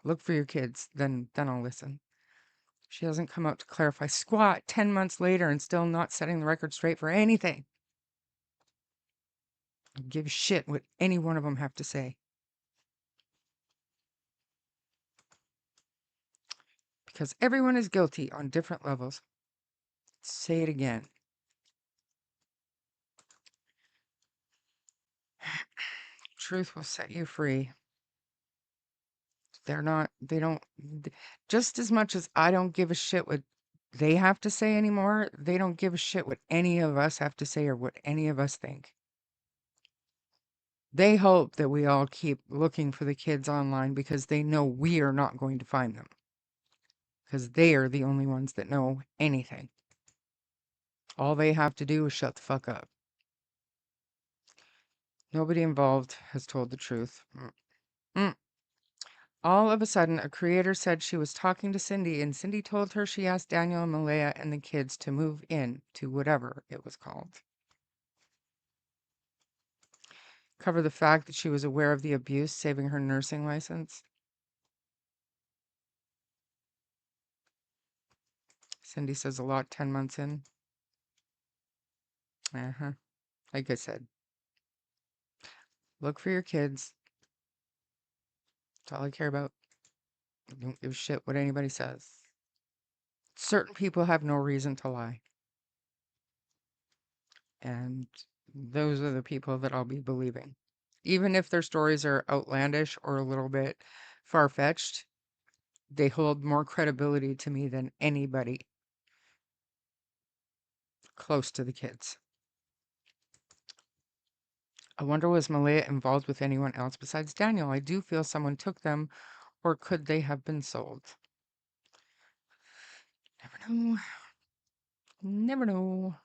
Look for your kids, then I'll listen. She hasn't come out to clarify squat 10 months later and still not setting the record straight for anything. I don't give a shit what any one of them have to say. Because everyone is guilty on different levels. Say it again. Truth will set you free. They don't, just as much as I don't give a shit what they have to say anymore, they don't give a shit what any of us have to say or what any of us think. They hope that we all keep looking for the kids online because they know we are not going to find them. Because they are the only ones that know anything. All they have to do is shut the fuck up. Nobody involved has told the truth. All of a sudden, a creator said she was talking to Cindy, and Cindy told her she asked Daniel and Malaya and the kids to move in to whatever it was called. Cover the fact that she was aware of the abuse, saving her nursing license. Cindy says a lot 10 months in. Like I said, look for your kids. That's all I care about. I don't give a shit what anybody says. Certain people have no reason to lie. And those are the people that I'll be believing. Even if their stories are outlandish or a little bit far-fetched, they hold more credibility to me than anybody close to the kids. I wonder, was Malaya involved with anyone else besides Daniel? I do feel someone took them, or could they have been sold? Never know. Never know.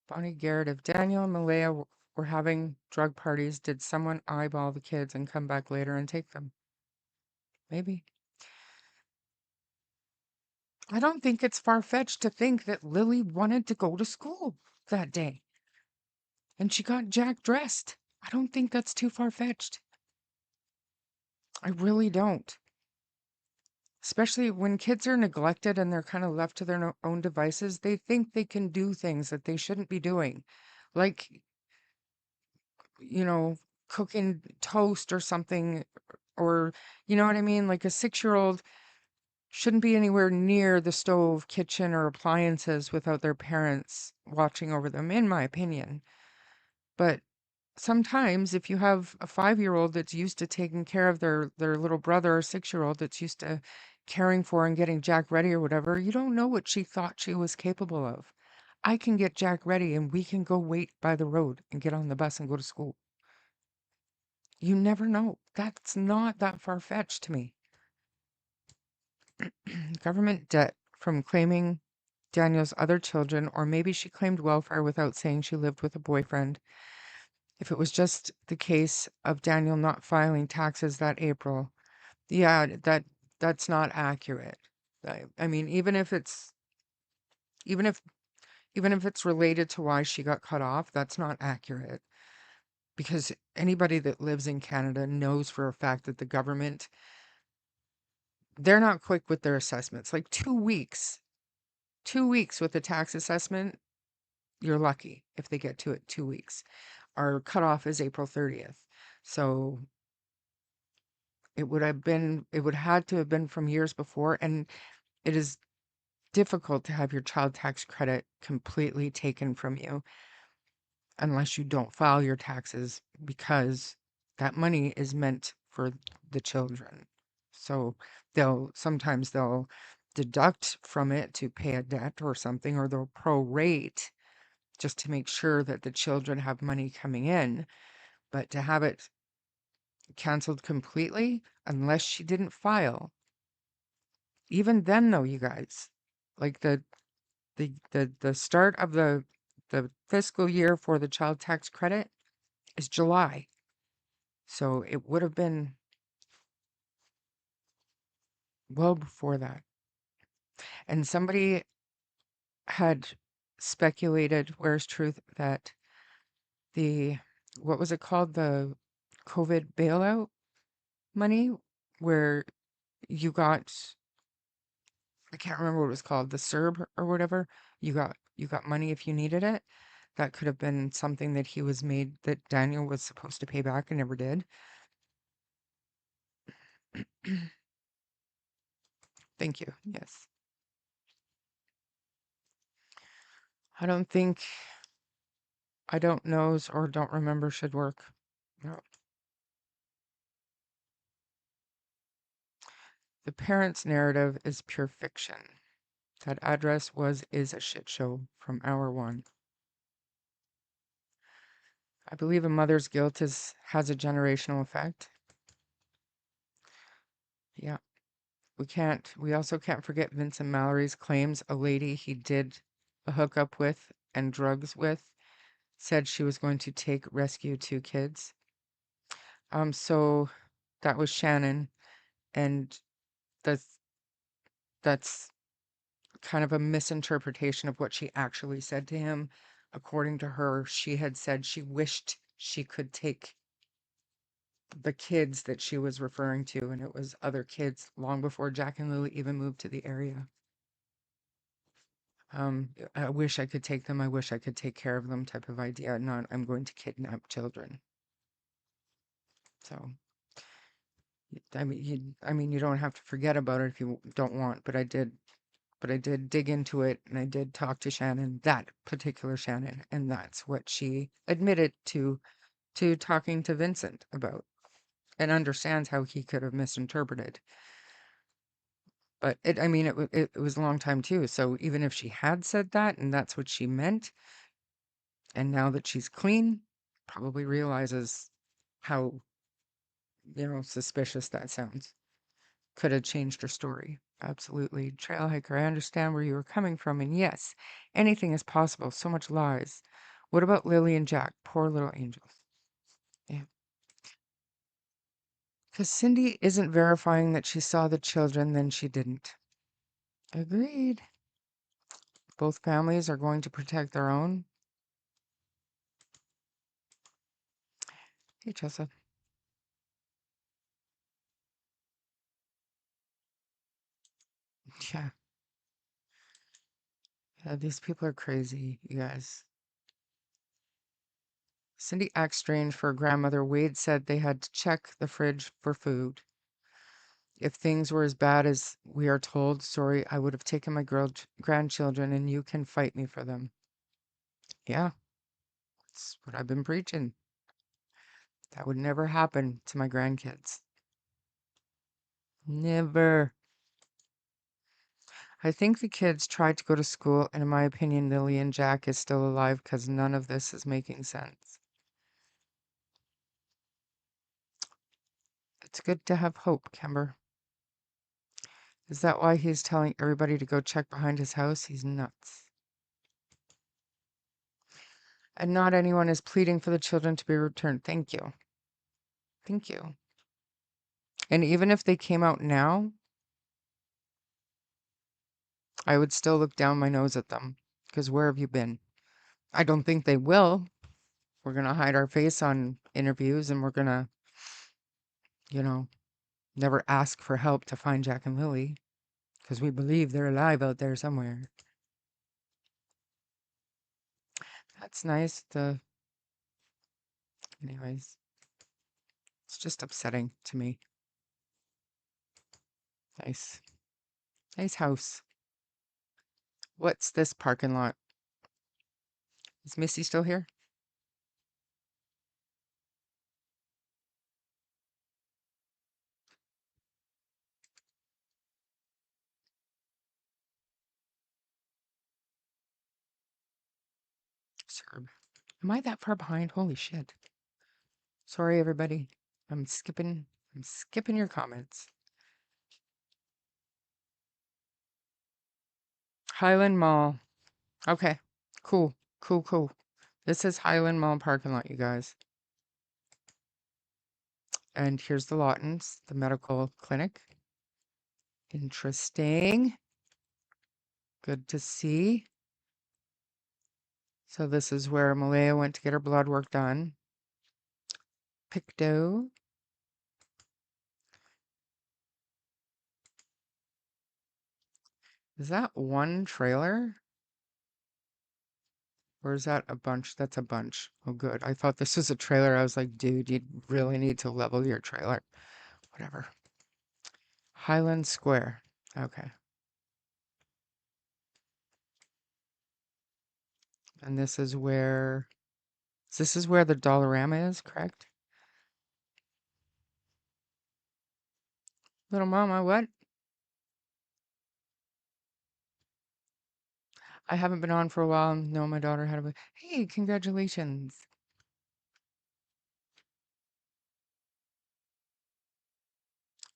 Bonnie Garrett, if Daniel and Malaya were having drug parties, did someone eyeball the kids and come back later and take them? Maybe. I don't think it's far-fetched to think that Lily wanted to go to school that day. And she got Jack dressed. I don't think that's too far-fetched. I really don't. Especially when kids are neglected and they're kind of left to their own devices, they think they can do things that they shouldn't be doing. Like, you know, cooking toast or something, or, you know what I mean? Like a 6-year-old shouldn't be anywhere near the stove, kitchen, or appliances without their parents watching over them, in my opinion. But sometimes if you have a 5-year-old that's used to taking care of their little brother, or 6-year-old that's used to caring for and getting Jack ready or whatever, you don't know what she thought she was capable of. I can get Jack ready and we can go wait by the road and get on the bus and go to school. You never know. That's not that far-fetched to me. Government debt from claiming Daniel's other children, or maybe she claimed welfare without saying she lived with a boyfriend. If it was just the case of Daniel not filing taxes that April, yeah, that's not accurate. I mean, even if even if it's related to why she got cut off, that's not accurate. Because anybody that lives in Canada knows for a fact that the government they're not quick with their assessments. Like 2 weeks, 2 weeks with a tax assessment, you're lucky if they get to it 2 weeks. Our cutoff is April 30th. So it would had to have been from years before. And it is difficult to have your child tax credit completely taken from you unless you don't file your taxes because that money is meant for the children. So sometimes they'll deduct from it to pay a debt or something, or they'll prorate just to make sure that the children have money coming in. But to have it canceled completely, unless she didn't file, even then though, you guys, like the start of the fiscal year for the child tax credit is July. So it would have been well before that. And somebody had speculated, where's truth, that the, what was it called? The COVID bailout money, where you got, I can't remember what it was called, the CERB or whatever. You got money if you needed it. That could have been something that he was made, that Daniel was supposed to pay back and never did. Thank you. Yes. I don't think I don't knows or don't remember should work. No. The parents' narrative is pure fiction. That address is a shit show from hour one. I believe a mother's guilt has a generational effect. Yeah. We also can't forget Vincent Mallory's claims a lady he did a hookup with and drugs with said she was going to rescue 2 kids. So that was Shannon, and that's that's kind of a misinterpretation of what she actually said to him. According to her, she had said she wished she could take the kids that she was referring to, and it was other kids long before Jack and Lily even moved to the area. I wish I could take them. I wish I could take care of them type of idea, not I'm going to kidnap children. So, I mean, you don't have to forget about it if you don't want, but I did dig into it and I did talk to Shannon, that particular Shannon, and that's what she admitted to talking to Vincent about, and understands how he could have misinterpreted. But I mean, it was a long time too. So even if she had said that and that's what she meant, and now that she's clean, probably realizes how, suspicious that sounds. Could have changed her story. Absolutely. Trail hiker, I understand where you were coming from, and yes, anything is possible. So much lies. What about Lily and Jack? Poor little angels. Yeah. Because Cindy isn't verifying that she saw the children, then she didn't. Agreed. Both families are going to protect their own. Hey, Chessa. Yeah. Yeah, these people are crazy, you guys. Cindy acts strange for a grandmother. Wade said they had to check the fridge for food. If things were as bad as we are told, sorry, I would have taken my grandchildren and you can fight me for them. Yeah, that's what I've been preaching. That would never happen to my grandkids. Never. I think the kids tried to go to school, and in my opinion, Lily and Jack is still alive because none of this is making sense. It's good to have hope, Kember. Is that why he's telling everybody to go check behind his house? He's nuts. And not anyone is pleading for the children to be returned. Thank you. Thank you. And even if they came out now, I would still look down my nose at them. Because where have you been? I don't think they will. We're going to hide our face on interviews and we're going to, you know, never ask for help to find Jack and Lily because we believe they're alive out there somewhere. That's nice. Anyways, it's just upsetting to me. Nice. Nice house. What's this parking lot? Is Missy still here? Serb. Am I that far behind? Holy shit. Sorry, everybody. I'm skipping your comments. Highland Mall. Okay. Cool. Cool, cool. This is Highland Mall parking lot, you guys. And here's the Lawtons, the medical clinic. Interesting. Good to see. So this is where Malaya went to get her blood work done. Picto. Is that one trailer? Or is that a bunch? That's a bunch. Oh, good. I thought this was a trailer. I was like, dude, you really need to level your trailer. Whatever. Highland Square. Okay. And this is where the Dollarama is, correct? Little mama, what? I haven't been on for a while and know my daughter had a hey, congratulations.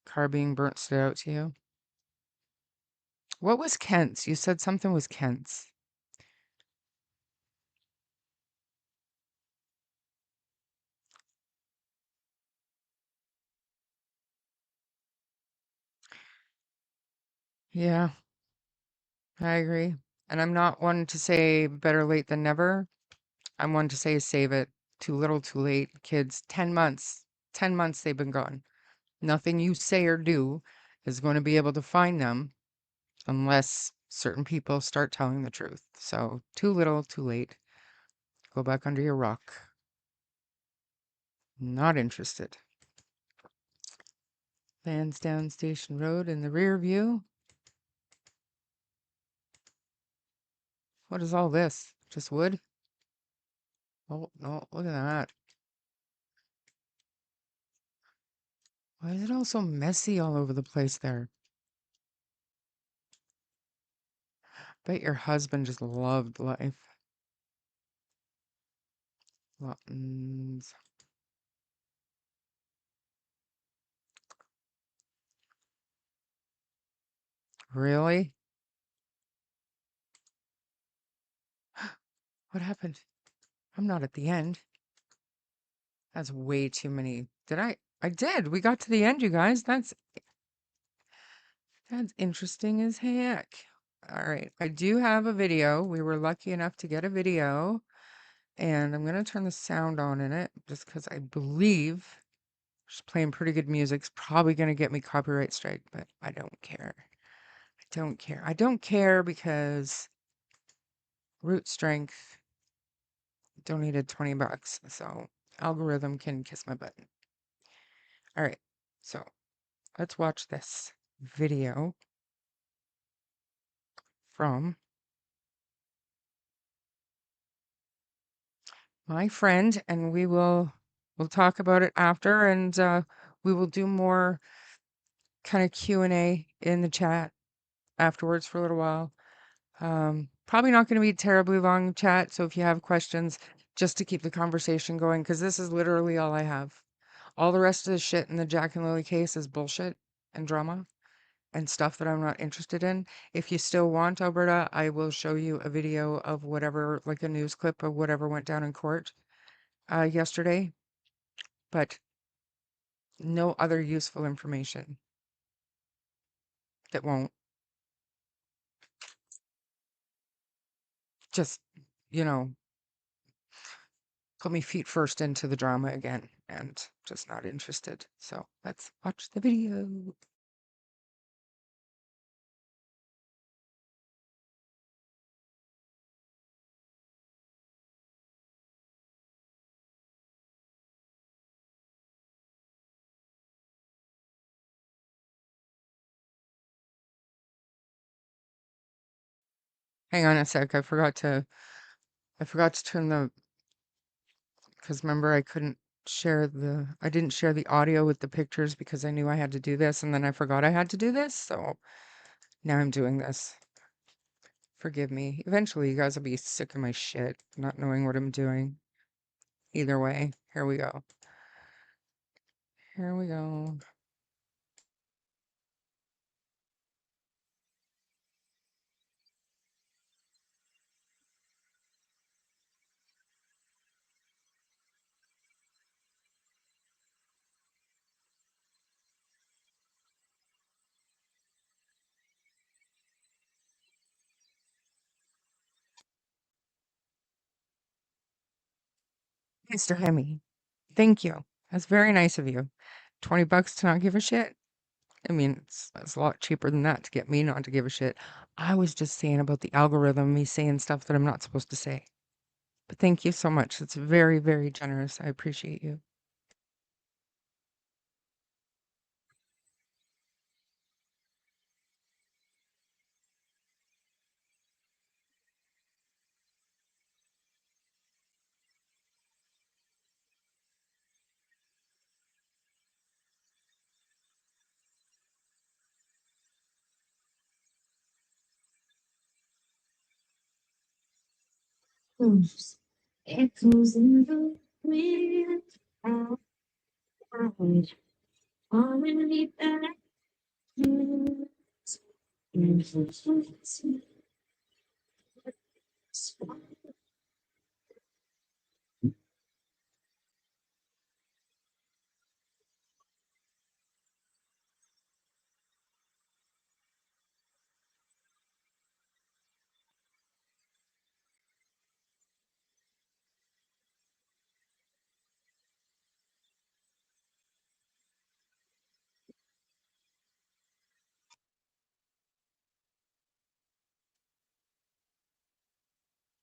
Car being burnt stood out to you. What was Kent's? You said something was Kent's. Yeah, I agree. And I'm not one to say better late than never. I'm one to say save it. Too little, too late. Kids, 10 months. 10 months they've been gone. Nothing you say or do is going to be able to find them unless certain people start telling the truth. So, too little, too late. Go back under your rock. Not interested. Lansdowne Station Road in the rear view. What is all this? Just wood? Oh, no, look at that. Why is it all so messy all over the place there? Bet your husband just loved life. Buttons. Really? What happened? I'm not at the end. That's way too many. Did I? I did. We got to the end, you guys. That's interesting as heck. All right. I do have a video. We were lucky enough to get a video. And I'm going to turn the sound on in it just because I believe she's playing pretty good music. It's probably going to get me copyright strike, but I don't care. I don't care. I don't care because Root Strength donated $20. So algorithm can kiss my butt. All right. So let's watch this video from my friend, and we'll talk about it after, and we will do more kind of Q&A in the chat afterwards for a little while. Probably not going to be terribly long chat, so if you have questions, just to keep the conversation going, because this is literally all I have. All the rest of the shit in the Jack and Lily case is bullshit and drama and stuff that I'm not interested in. If you still want, Alberta, I will show you a video of whatever, like a news clip of whatever went down in court yesterday, but no other useful information that won't just, you know, put me feet first into the drama again and just not interested. So let's watch the video. Hang on a sec. I forgot to turn the, because remember I didn't share the audio with the pictures because I knew I had to do this, and then I forgot I had to do this. So now I'm doing this. Forgive me. Eventually you guys will be sick of my shit, not knowing what I'm doing. Either way, here we go. Here we go. Mr. Hemi, thank you. That's very nice of you. $20 to not give a shit. I mean, it's a lot cheaper than that to get me not to give a shit. I was just saying about the algorithm, me saying stuff that I'm not supposed to say. But thank you so much. It's very, very generous. I appreciate you. Echoes in the wind. Already back.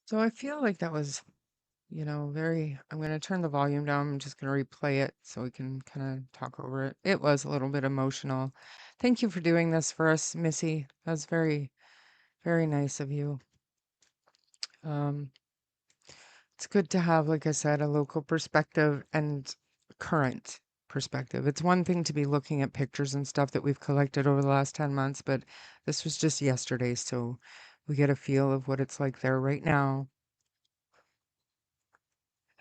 So I feel like that was, very. I'm going to turn the volume down. I'm just going to replay it so we can kind of talk over it. It was a little bit emotional. Thank you for doing this for us, Missy. That's very, very nice of you. Um, it's good to have, like I said, a local perspective and current perspective. It's one thing to be looking at pictures and stuff that we've collected over the last 10 months, but this was just yesterday, so we get a feel of what it's like there right now.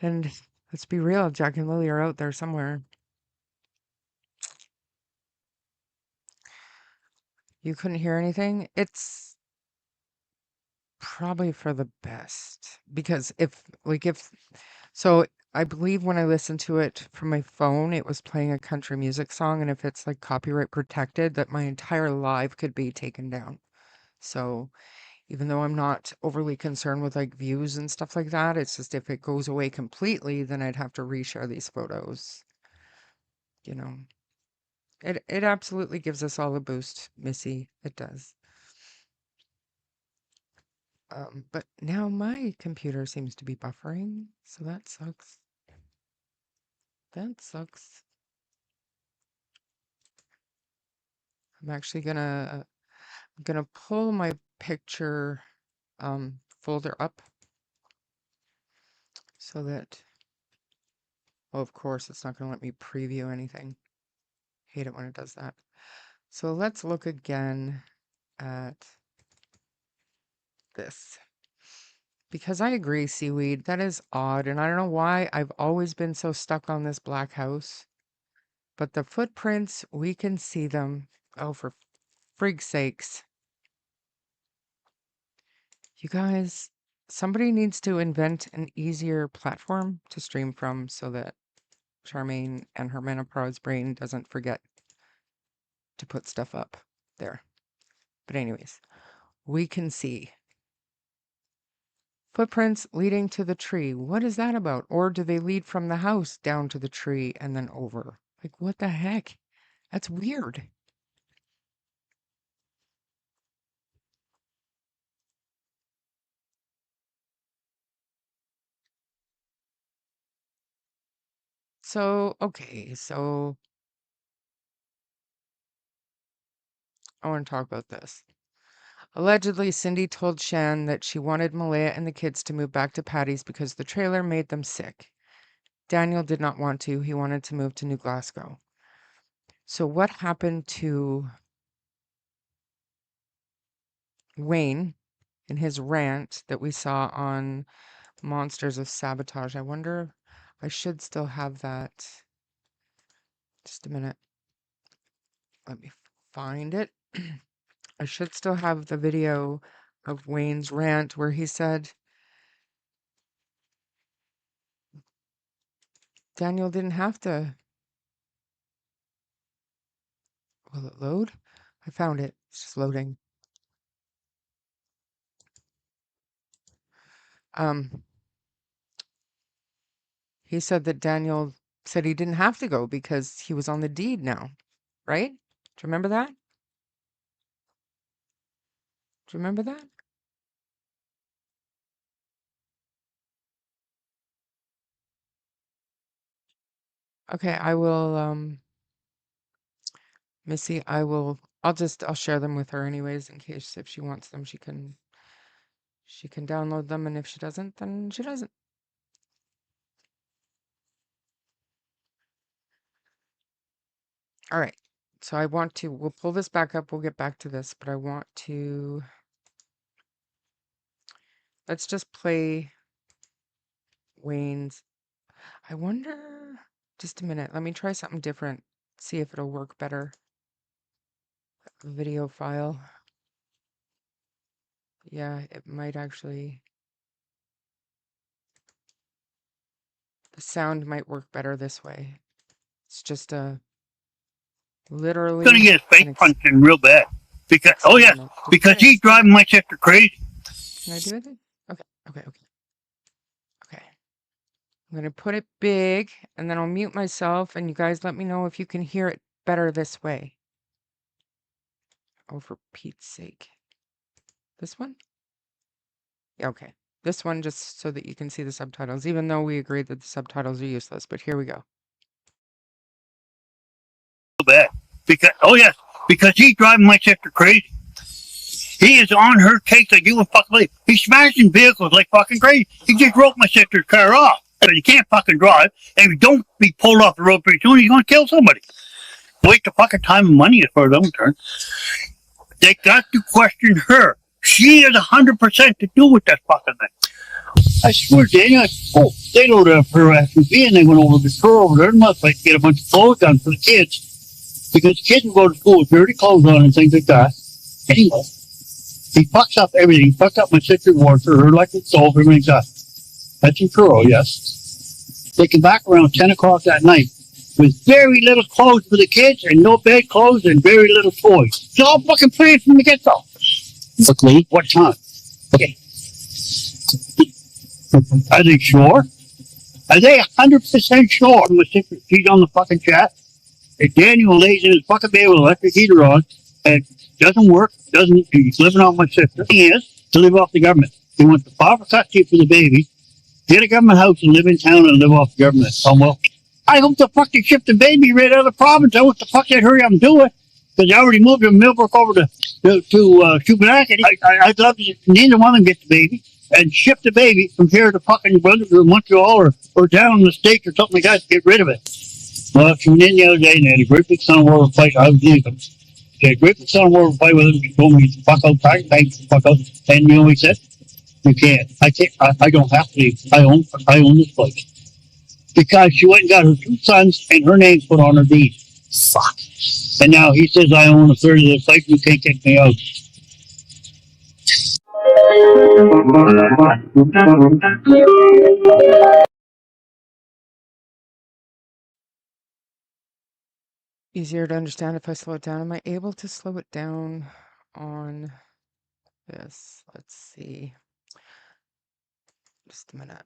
And let's be real, Jack and Lily are out there somewhere. You couldn't hear anything? It's probably for the best because so I believe when I listened to it from my phone, it was playing a country music song, and if it's like copyright protected, that my entire live could be taken down. So even though I'm not overly concerned with like views and stuff like that, it's just if it goes away completely, then I'd have to reshare these photos. You know, it absolutely gives us all a boost, Missy. It does. But now my computer seems to be buffering, so that sucks. That sucks. I'm actually gonna pull my picture folder up so that, well, of course, it's not gonna let me preview anything. Hate it when it does that. So let's look again at this. Because I agree, seaweed, that is odd, and I don't know why I've always been so stuck on this black house. But the footprints, we can see them. Oh, for frig's sakes. You guys, somebody needs to invent an easier platform to stream from so that Charmaine and her menopause brain doesn't forget to put stuff up there. But anyways, we can see Footprints leading to the tree. What is that about? Or do they lead from the house down to the tree and then over? Like, what the heck? That's weird. So, okay, so I want to talk about this. Allegedly, Cindy told Shan that she wanted Malaya and the kids to move back to Patty's because the trailer made them sick. Daniel did not want to. He wanted to move to New Glasgow. So what happened to Wayne in his rant that we saw on Monsters of Sabotage? I wonder, I should still have that. Just a minute. Let me find it. I should still have the video of Wayne's rant where he said Daniel didn't have to. Will it load? I found it. It's just loading. He said that Daniel said he didn't have to go because he was on the deed now, right? Do you remember that? Do you remember that? Okay, I will, Missy, I'll share them with her anyways in case if she wants them, she can download them, and if she doesn't, then she doesn't. All right. So we'll pull this back up. We'll get back to this, but let's just play Wayne's. I wonder, just a minute. Let me try something different. See if it'll work better. Video file. Yeah, it might actually. The sound might work better this way. It's just literally. Gonna get his face punched in real bad because because he's driving my sister crazy. Can I do it? Okay. I'm gonna put it big, and then I'll mute myself, and you guys let me know if you can hear it better this way. Oh, for Pete's sake. This one? Yeah, okay. This one just so that you can see the subtitles, even though we agreed that the subtitles are useless, but here we go. Bad because because he's driving my sister crazy. He is on her case like you would fucking believe. He's smashing vehicles like fucking crazy. He just wrote my sister's car off. But he can't fucking drive, and if you don't be pulled off the road pretty soon, he's gonna kill somebody. Waste the fucking time and money as far as I'm concerned. They got to question her. She is 100% to do with that fucking thing. I swear, Daniel, they loaded up her SUV and they went over the store over there and must like get a bunch of clothes done for the kids. Because the kids will go to school with dirty clothes on and things like that. Anyway, he fucks up everything. He fucked up my sister's ward for her electric stove, everything like that. That's in Truro, yes. They come back around 10 o'clock that night with very little clothes for the kids and no bed clothes and very little toys. It's all fucking planned from the get-go. Look, Lee, what time? Okay. Are they sure? Are they 100% sure? She's on the fucking chat. And Daniel lays in his fucking bed with electric heater on and doesn't work, he's living off my sister. He is to live off the government. He wants to file for custody for the baby, get a government house and live in town and live off the government. Oh, well, I hope the fuck they ship the baby right out of the province. I wish the fuck they'd hurry up and do it. Because I already moved from Millbrook over to Shubenacadie. I'd love to neither one of them get the baby and ship the baby from here to fucking Montreal or down in the States or something like that to get rid of it. Well, she went in the other day and they had a great big son of war fight. I was leaving. They had a great big son of war fight with him. He told me to fuck out, fuck out. And you know what he said? You can't. I don't have to leave. I own this place. Because she went and got her 2 sons and her name put on her deed. Fuck. And now he says I own a third of this place. You can't kick me out. Easier to understand if I slow it down. Am I able to slow it down on this? Let's see. Just a minute.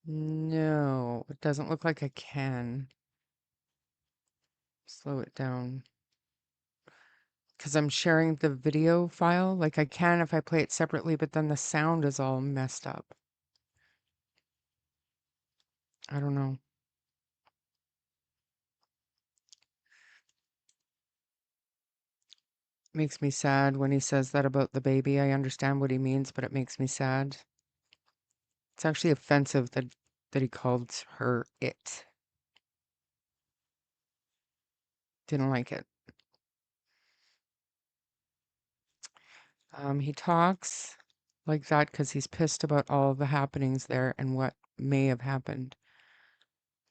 No, it doesn't look like I can slow it down because I'm sharing the video file. Like I can if I play it separately, but then the sound is all messed up. I don't know. Makes me sad when he says that about the baby. I understand what he means, but it makes me sad. It's actually offensive that he called her it. Didn't like it. He talks like that because he's pissed about all the happenings there and what may have happened.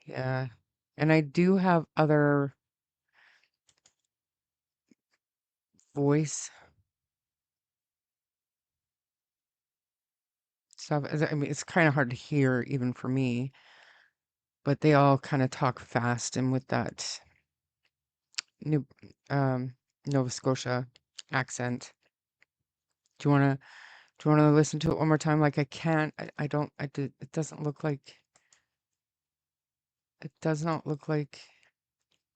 Yeah. And I do have other voice stuff. I mean, it's kind of hard to hear even for me, but they all kind of talk fast and with that New Nova Scotia accent. Do you want to listen to it one more time? Like I can't. I don't. I did. It doesn't look like. It does not look like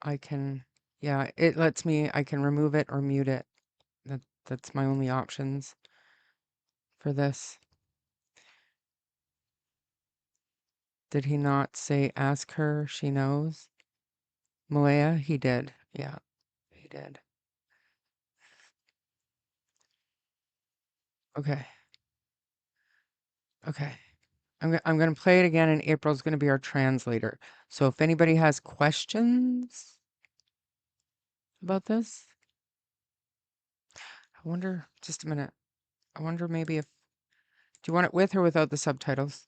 I can. Yeah, it lets me. I can remove it or mute it. That's my only options for this. Did he not say ask her? She knows. Malaya, he did. Yeah, he did. Okay. Okay. I'm gonna play it again, and April's gonna be our translator. So if anybody has questions about this, I wonder. Just a minute. I wonder maybe if do you want it with or without the subtitles?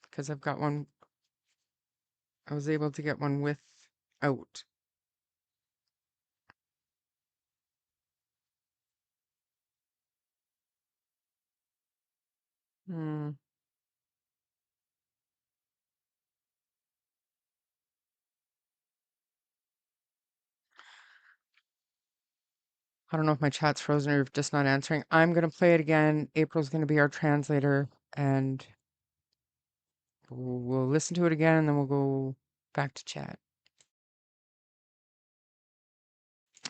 Because I've got one. I was able to get one without. Hmm. I don't know if my chat's frozen or just not answering. I'm gonna play it again. April's gonna be our translator, and we'll listen to it again, and then we'll go back to chat.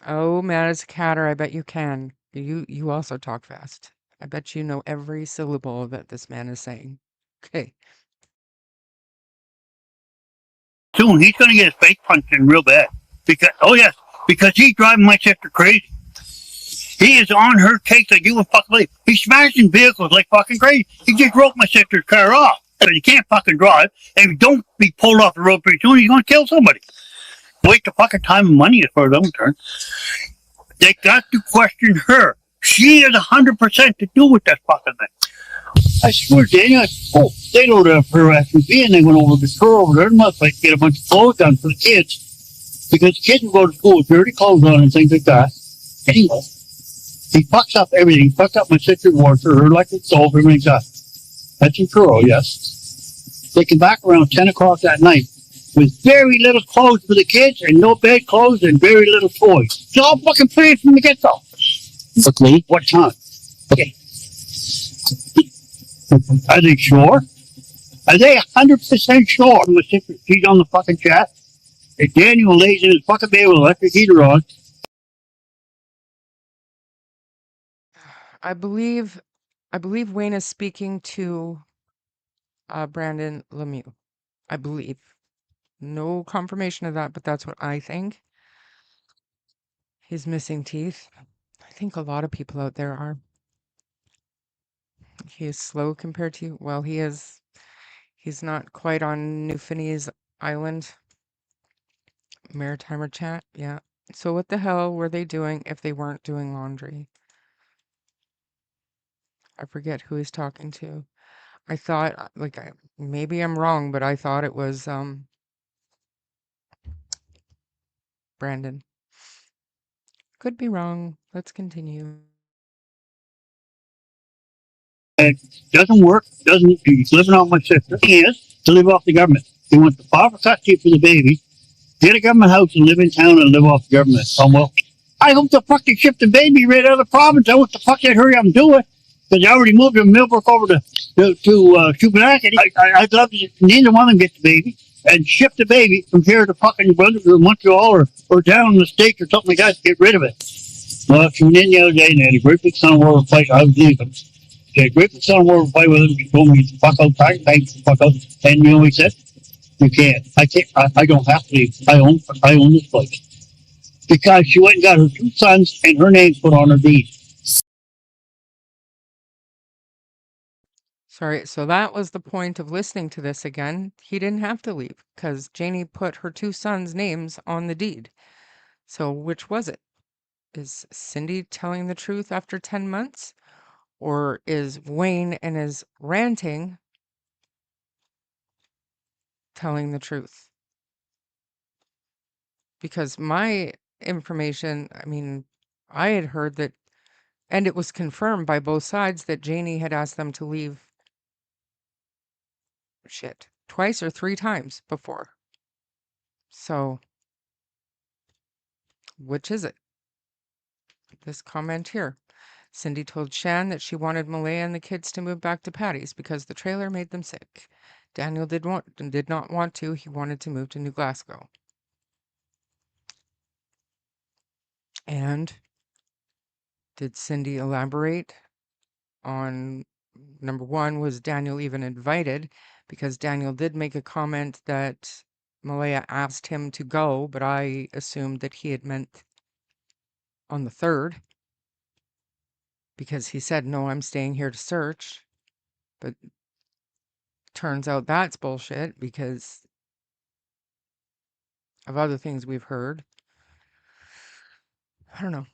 Oh, mad as a catter, I bet you can. You also talk fast. I bet you know every syllable that this man is saying. Okay. Soon he's gonna get his face punched in real bad. Because he's driving my sister crazy. He is on her case like you would fucking believe. He's smashing vehicles like fucking crazy. He just wrote my sister's car off. But he can't fucking drive. And if you don't be pulled off the road pretty soon, he's gonna kill somebody. Waste the fucking time and money as far as I'm concerned. They got to question her. She is 100% to do with that fucking thing. I swear, Daniel, they loaded up her SUV and they went over to the store over there and must like get a bunch of clothes done for the kids. Because the kids will go to school with dirty clothes on and things like that. Anyway, he fucks up everything. He fucked up my sister's wardrobe, her electric stove, everything like that. That's in Truro, yes. They came back around 10 o'clock that night with very little clothes for the kids and no bed clothes and very little toys. It's all fucking planned from the get-go. Okay. What time? Okay. Are they sure? Are they 100% sure? My sister, she's on the fucking chat. And Daniel lays in his fucking bed with electric heater on. I believe Wayne is speaking to Brandon Lemieux. I believe. No confirmation of that, but that's what I think. He's missing teeth. I think a lot of people out there are. He is slow compared to you. Well, he is. He's not quite on Newfoundland's island. Maritimer chat, yeah. So what the hell were they doing if they weren't doing laundry? I forget who he's talking to. I thought, like, maybe I'm wrong, but I thought it was Brandon. Could be wrong. Let's continue. It doesn't work. He's living off my sister. He is to live off the government. He wants to file for custody for the baby, get a government house and live in town and live off the government. Oh, well, I hope the fuck they ship the baby right out of the province. I hope the fuck they hurry up and do it. Because I already moved from Millbrook over to Shubenacadie. I'd love to neither one of them get the baby and ship the baby from here to fucking Montreal or down in the States or something like that to get rid of it. Well, she came in the other day and they had a great big son of war fight. I was leaving. They had a great big son of war fight with him. He told me to fuck out, thanks to fuck out. And you know what he said? You can't. I can't. I don't have to leave. I own this place. Because she went and got her 2 sons and her name put on her deed. Sorry, so that was the point of listening to this again. He didn't have to leave because Janie put her 2 sons' names on the deed. So which was it? Is Cindy telling the truth after 10 months? Or is Wayne and his ranting telling the truth? Because my information, I mean, I had heard that, and it was confirmed by both sides that Janie had asked them to leave twice or 3 times before. So, which is it? This comment here. Cindy told Shan that she wanted Malaya and the kids to move back to Patty's because the trailer made them sick. Daniel did not want to. He wanted to move to New Glasgow. And did Cindy elaborate on number 1, was Daniel even invited? Because Daniel did make a comment that Malaya asked him to go, but I assumed that he had meant on the 3rd. Because he said, no, I'm staying here to search. But turns out that's bullshit because of other things we've heard. I don't know.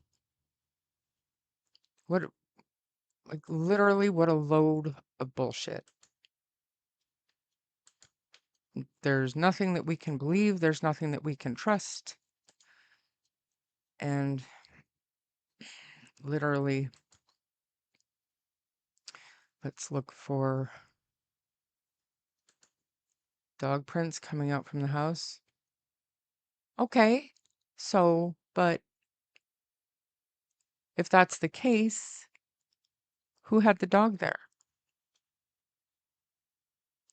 What, like, literally, what a load of bullshit. There's nothing that we can believe. There's nothing that we can trust. And literally, let's look for dog prints coming out from the house. Okay, so, but if that's the case, who had the dog there?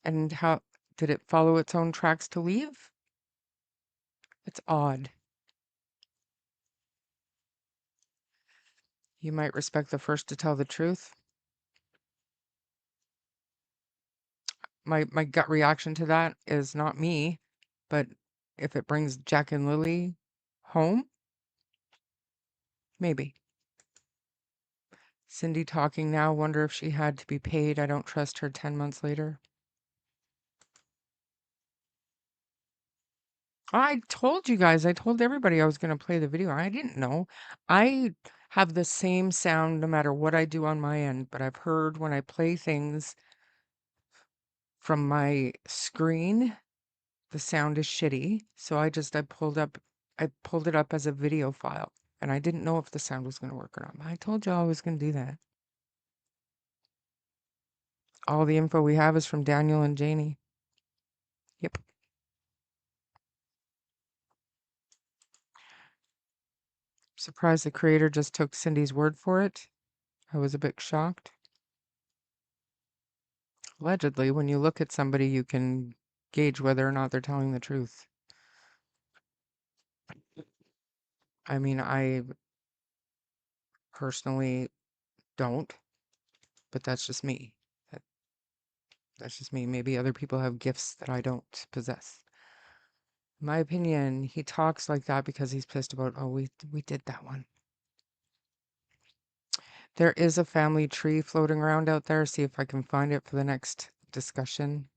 And how did it follow its own tracks to leave? It's odd. You might respect the first to tell the truth. My gut reaction to that is not me, but if it brings Jack and Lily home, maybe. Cindy talking now, wonder if she had to be paid. I don't trust her 10 months later. I told you guys, I told everybody I was going to play the video. I didn't know. I have the same sound no matter what I do on my end, but I've heard when I play things from my screen, the sound is shitty. So I pulled it up as a video file, and I didn't know if the sound was going to work or not. I told you I was going to do that. All the info we have is from Daniel and Janie. Yep. Surprised the creator just took Cindy's word for it. I was a bit shocked. Allegedly, when you look at somebody, you can gauge whether or not they're telling the truth. I mean, I personally don't, but that's just me. That's just me. Maybe other people have gifts that I don't possess. In my opinion, he talks like that because he's pissed about, oh, we did that one. There is a family tree floating around out there. See if I can find it for the next discussion.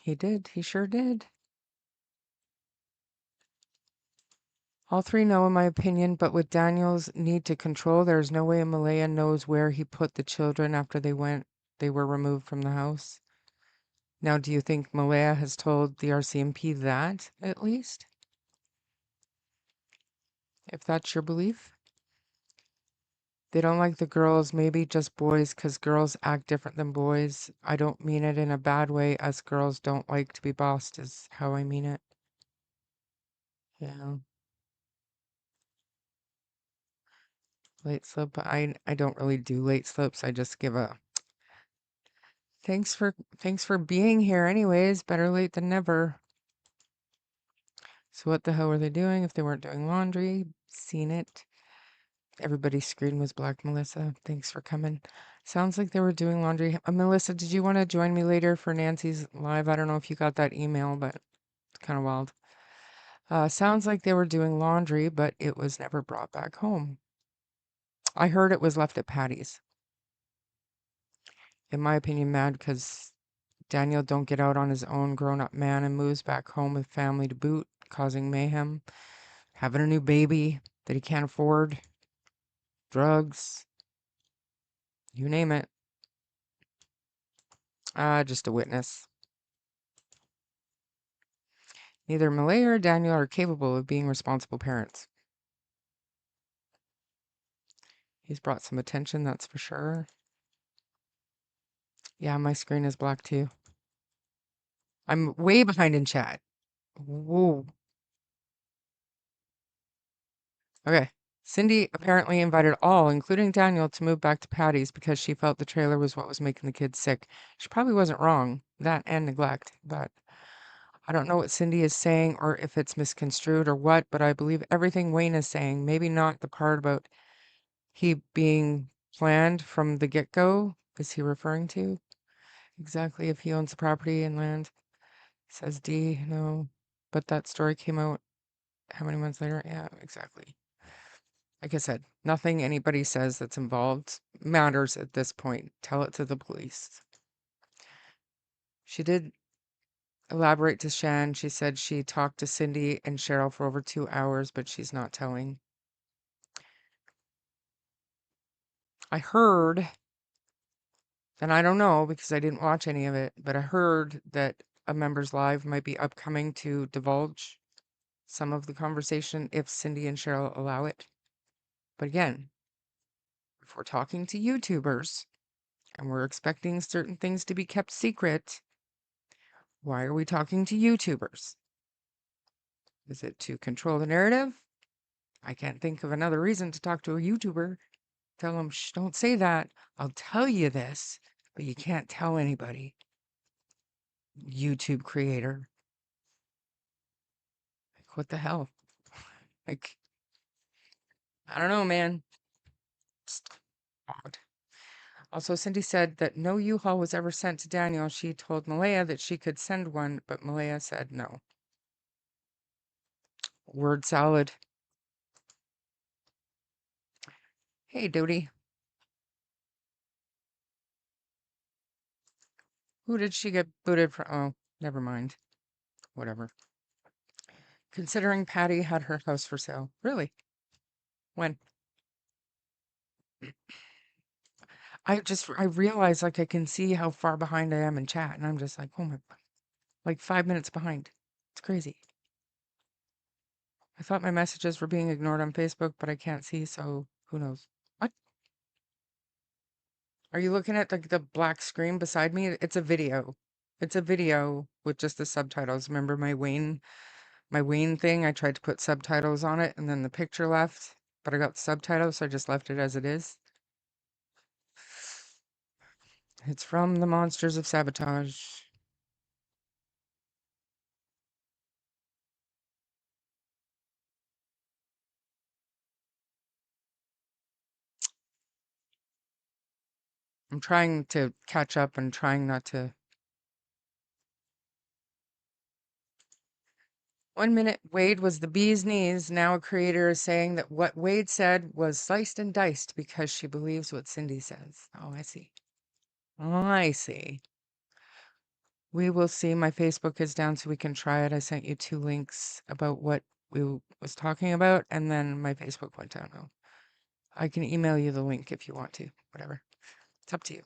He did. He sure did. All 3 know, in my opinion, but with Daniel's need to control, there is no way Malaya knows where he put the children after they were removed from the house. Now, do you think Malaya has told the RCMP that, at least? If that's your belief? They don't like the girls, maybe just boys, because girls act different than boys. I don't mean it in a bad way. Us girls don't like to be bossed, is how I mean it. Yeah. Late slip. I don't really do late slips. I just give a thanks for being here anyways. Better late than never. So what the hell were they doing if they weren't doing laundry? Seen it. Everybody's screen was black, Melissa. Thanks for coming. Sounds like they were doing laundry. Melissa, did you want to join me later for Nancy's live? I don't know if you got that email, but it's kind of wild. Sounds like they were doing laundry, but it was never brought back home. I heard it was left at Patty's. In my opinion, mad because Daniel don't get out on his own grown-up man and moves back home with family to boot, causing mayhem, having a new baby that he can't afford, drugs, you name it. Just a witness. Neither Malay or Daniel are capable of being responsible parents. He's brought some attention, that's for sure. Yeah, my screen is black too. I'm way behind in chat. Whoa. Okay. Cindy apparently invited all, including Daniel, to move back to Patty's because she felt the trailer was what was making the kids sick. She probably wasn't wrong, that and neglect, but I don't know what Cindy is saying or if it's misconstrued or what, but I believe everything Wayne is saying, maybe not the part about he being planned from the get-go. Is he referring to? Exactly, if he owns the property and land. Says D, no. But that story came out how many months later? Yeah, exactly. Like I said, nothing anybody says that's involved matters at this point. Tell it to the police. She did elaborate to Shan. She said she talked to Cindy and Cheryl for over 2 hours, but she's not telling. I heard, and I don't know because I didn't watch any of it, but I heard that a members live might be upcoming to divulge some of the conversation if Cindy and Cheryl allow it. But again, if we're talking to YouTubers and we're expecting certain things to be kept secret, why are we talking to YouTubers? Is it to control the narrative? I can't think of another reason to talk to a YouTuber. Tell them, shh, don't say that. I'll tell you this, but you can't tell anybody. YouTube creator. Like, what the hell? Like, I don't know, man. It's odd. Also, Cindy said that no U-Haul was ever sent to Daniel. She told Malaya that she could send one, but Malaya said no. Word salad. Hey, Doody. Who did she get booted from? Oh, never mind. Whatever. Considering Patty had her house for sale. Really? When? I realize like I can see how far behind I am in chat, and I'm just like, oh my, like 5 minutes behind. It's crazy. I thought my messages were being ignored on Facebook, but I can't see, so who knows? What? Are you looking at the black screen beside me? It's a video. It's a video with just the subtitles. Remember my Wayne thing? I tried to put subtitles on it, and then the picture left, but I got the subtitles, so I just left it as it is. It's from the Monsters of Sabotage. I'm trying to catch up and trying not to. 1 minute, Wade was the bee's knees. Now a creator is saying that what Wade said was sliced and diced because she believes what Cindy says. Oh, I see. Oh, I see. We will see. My Facebook is down so we can try it. I sent you 2 links about what we was talking about, and then my Facebook went down. Oh, I can email you the link if you want to. Whatever. It's up to you.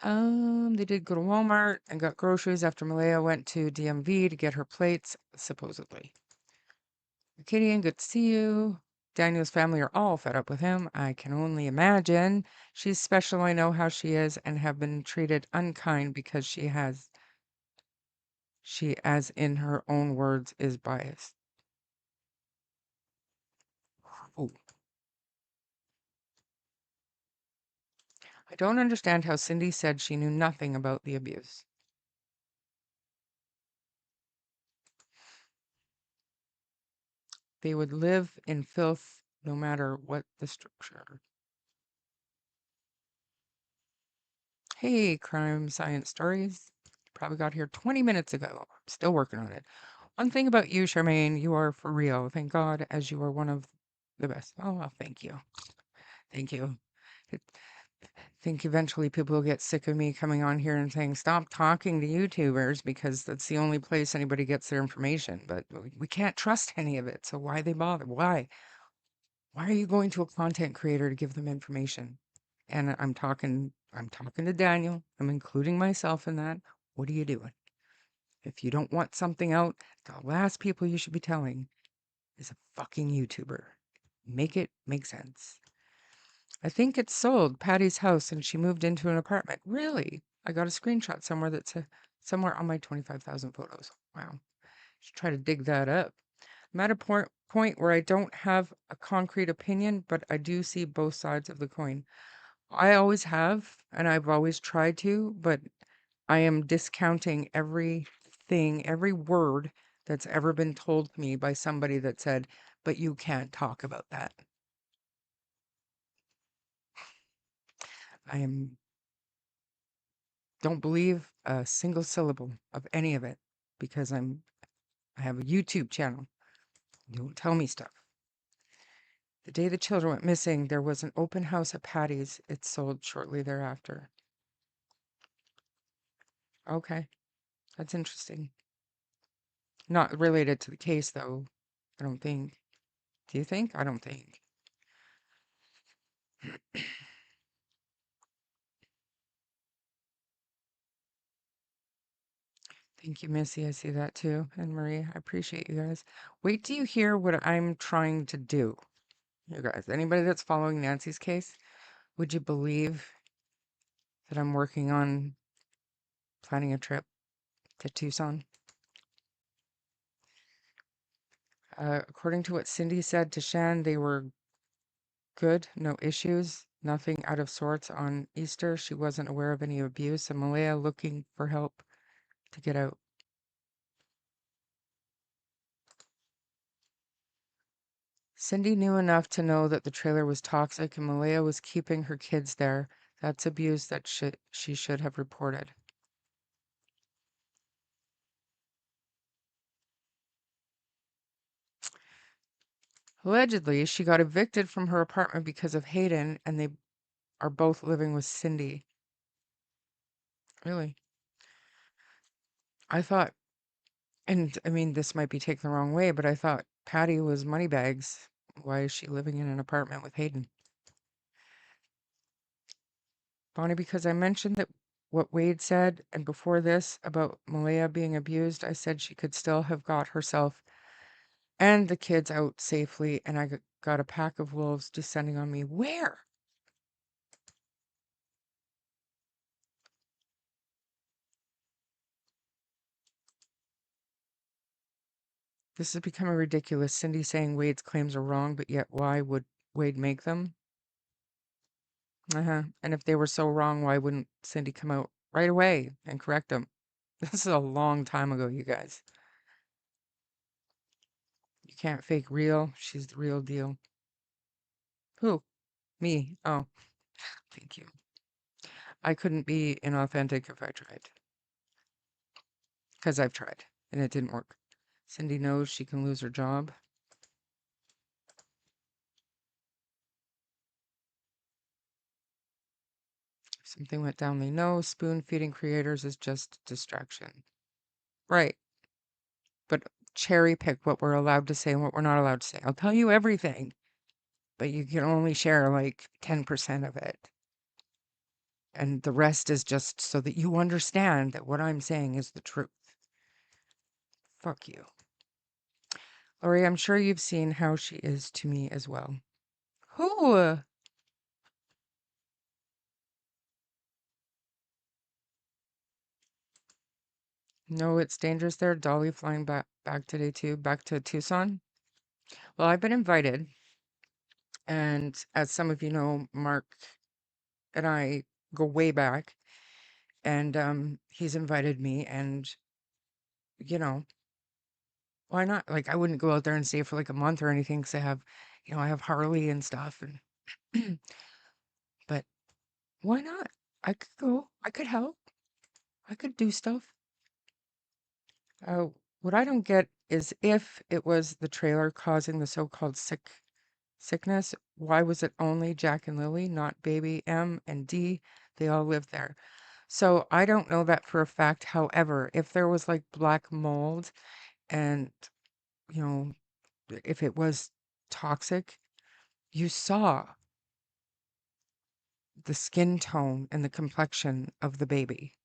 They did go to Walmart and got groceries after Malaya went to DMV to get her plates, supposedly. Katie, good to see you. Daniel's family are all fed up with him. I can only imagine. She's special. I know how she is and have been treated unkind because she, as in her own words, is biased. Oh, I don't understand how Cindy said she knew nothing about the abuse. They would live in filth no matter what the structure. Hey, crime science stories. Probably got here 20 minutes ago. Still working on it. One thing about you, Charmaine, you are for real. Thank God, as you are one of the best. Oh, well, thank you. Thank you. I think eventually people will get sick of me coming on here and saying, stop talking to YouTubers because that's the only place anybody gets their information. But we can't trust any of it. So why they bother? Why? Why are you going to a content creator to give them information? And I'm talking to Daniel. I'm including myself in that. What are you doing? If you don't want something out, the last people you should be telling is a fucking YouTuber. Make it make sense. I think it's sold, Patty's house, and she moved into an apartment. Really? I got a screenshot somewhere that's somewhere on my 25,000 photos. Wow. Should try to dig that up. I'm at a point where I don't have a concrete opinion, but I do see both sides of the coin. I always have, and I've always tried to, but I am discounting everything, every word that's ever been told to me by somebody that said, but you can't talk about that. I don't believe a single syllable of any of it because I have a YouTube channel. Don't tell me stuff. The day the children went missing, there was an open house at Patty's. It sold shortly thereafter. Okay, that's interesting. Not related to the case, though, I don't think. Do you think? I don't think. Thank you, Missy. I see that too. And Marie, I appreciate you guys. Wait till you hear what I'm trying to do. You guys, anybody that's following Nancy's case, would you believe that I'm working on planning a trip to Tucson? According to what Cindy said to Shan, they were good, no issues, nothing out of sorts on Easter. She wasn't aware of any abuse, and Malaya looking for help to get out. Cindy knew enough to know that the trailer was toxic and Malaya was keeping her kids there. That's abuse that she should have reported. Allegedly, she got evicted from her apartment because of Hayden, and they are both living with Cindy. Really? I thought, and I mean, this might be taken the wrong way, but I thought Patty was Moneybags. Why is she living in an apartment with Hayden? Bonnie, because I mentioned that what Wade said, and before this about Malaya being abused, I said she could still have got herself and the kids out safely, and I got a pack of wolves descending on me. Where? This is becoming ridiculous. Cindy saying Wade's claims are wrong, but yet why would Wade make them? And if they were so wrong, why wouldn't Cindy come out right away and correct them? This is a long time ago, you guys. You can't fake real. She's the real deal. Who? Me. Oh, thank you. I couldn't be inauthentic if I tried. Because I've tried, and it didn't work. Cindy knows she can lose her job. If something went down, they know. Spoon feeding creators is just distraction. Right. But cherry pick what we're allowed to say and what we're not allowed to say. I'll tell you everything, but you can only share like 10% of it. And the rest is just so that you understand that what I'm saying is the truth. Fuck you. Lori, I'm sure you've seen how she is to me as well. Who? No, it's dangerous there. Dolly flying back today too, back to Tucson. Well, I've been invited, and as some of you know, Mark and I go way back, and he's invited me, and you know, why not? Like, I wouldn't go out there and stay for like a month or anything because I have, I have Harley and stuff, and but why not? I could go. I could help. I could do stuff. Uh, what I don't get is if it was the trailer causing the so-called sickness, why was it only Jack and Lily, not baby M and D? They all live there. So I don't know that for a fact. However, if there was like black mold and, you know, if it was toxic, you saw the skin tone and the complexion of the baby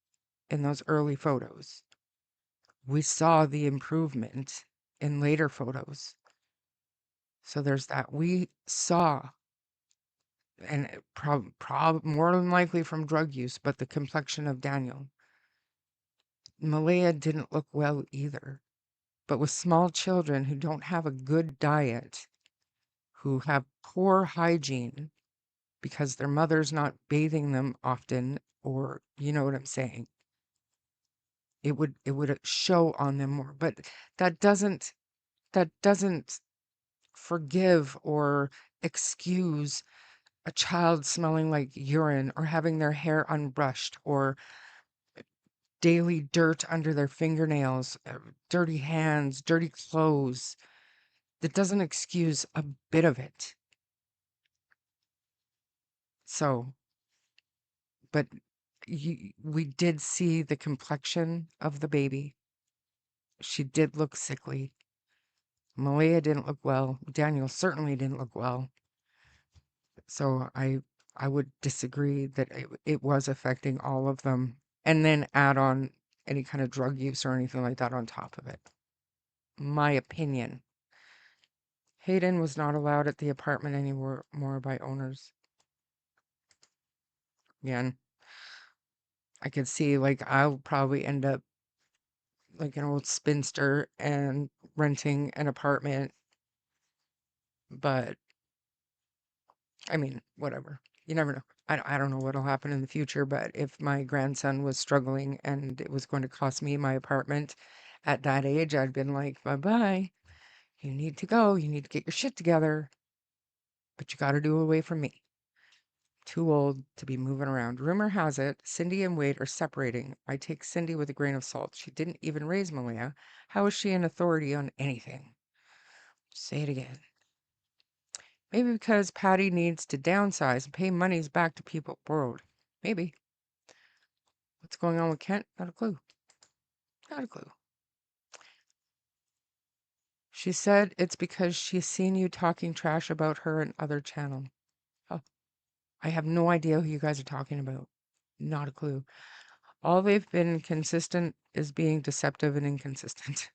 in those early photos. We saw the improvement in later photos. So there's that. We saw, and more than likely from drug use, but the complexion of Daniel. Malaya didn't look well either. But with small children who don't have a good diet, who have poor hygiene because their mother's not bathing them often, or you know what I'm saying, it would show on them more. But that doesn't that doesn't forgive or excuse a child smelling like urine or having their hair unbrushed or daily dirt under their fingernails, dirty hands, dirty clothes. That doesn't excuse a bit of it. So, but we did see the complexion of the baby. She did look sickly. Malaya didn't look well. Daniel certainly didn't look well. So I would disagree that it was affecting all of them. And then add on any kind of drug use or anything like that on top of it. My opinion. Hayden was not allowed at the apartment anymore more by owners. Again, I could see like I'll probably end up like an old spinster and renting an apartment, but I mean, whatever. You never know. I don't know what'll happen in the future, but if my grandson was struggling and it was going to cost me my apartment at that age, I'd been like, bye bye. You need to go. You need to get your shit together, but you got to do away from me. Too old to be moving around. Rumor has it Cindy and Wade are separating. I take Cindy with a grain of salt. She didn't even raise Malia. How is she an authority on anything? Say it again. Maybe because Patty needs to downsize and pay monies back to people borrowed. Maybe. What's going on with Kent? Not a clue. Not a clue. She said it's because she's seen you talking trash about her in other channel. Oh, I have no idea who you guys are talking about. Not a clue. All they've been consistent is being deceptive and inconsistent.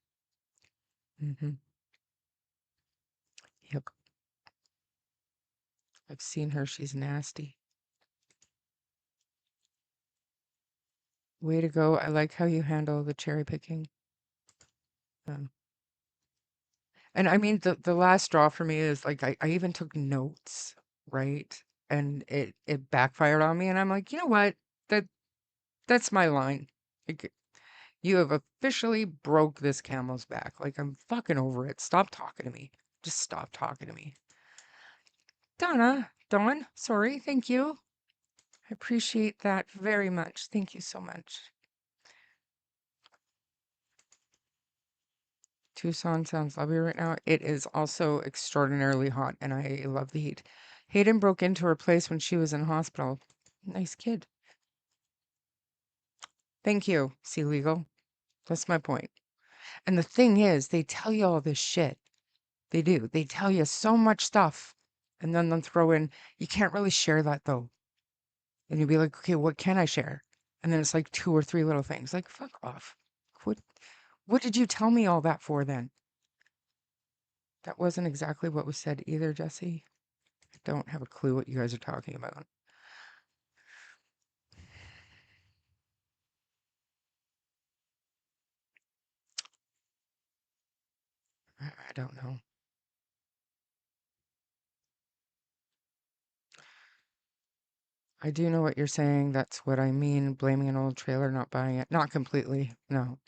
hmm Yep. I've seen her. She's nasty. Way to go. I like how you handle the cherry picking. Um, and I mean, the last straw for me is like, I even took notes, right? And it backfired on me. And I'm like, you know what? That that's my line. Like, you have officially broke this camel's back. Like, I'm fucking over it. Stop talking to me. Just stop talking to me. Dawn, sorry. Thank you. I appreciate that very much. Thank you so much. Tucson sounds lovely right now. It is also extraordinarily hot, and I love the heat. Hayden broke into her place when she was in hospital. Nice kid. Thank you, Sea Legal. That's my point. And the thing is, they tell you all this shit. They do. They tell you so much stuff. And then they'll throw in, you can't really share that though. And you'll be like, okay, what can I share? And then it's like 2 or 3 little things. Like, fuck off. What did you tell me all that for then? That wasn't exactly what was said either, Jesse. I don't have a clue what you guys are talking about. I don't know. I do know what you're saying. That's what I mean. Blaming an old trailer, not buying it. Not completely. No,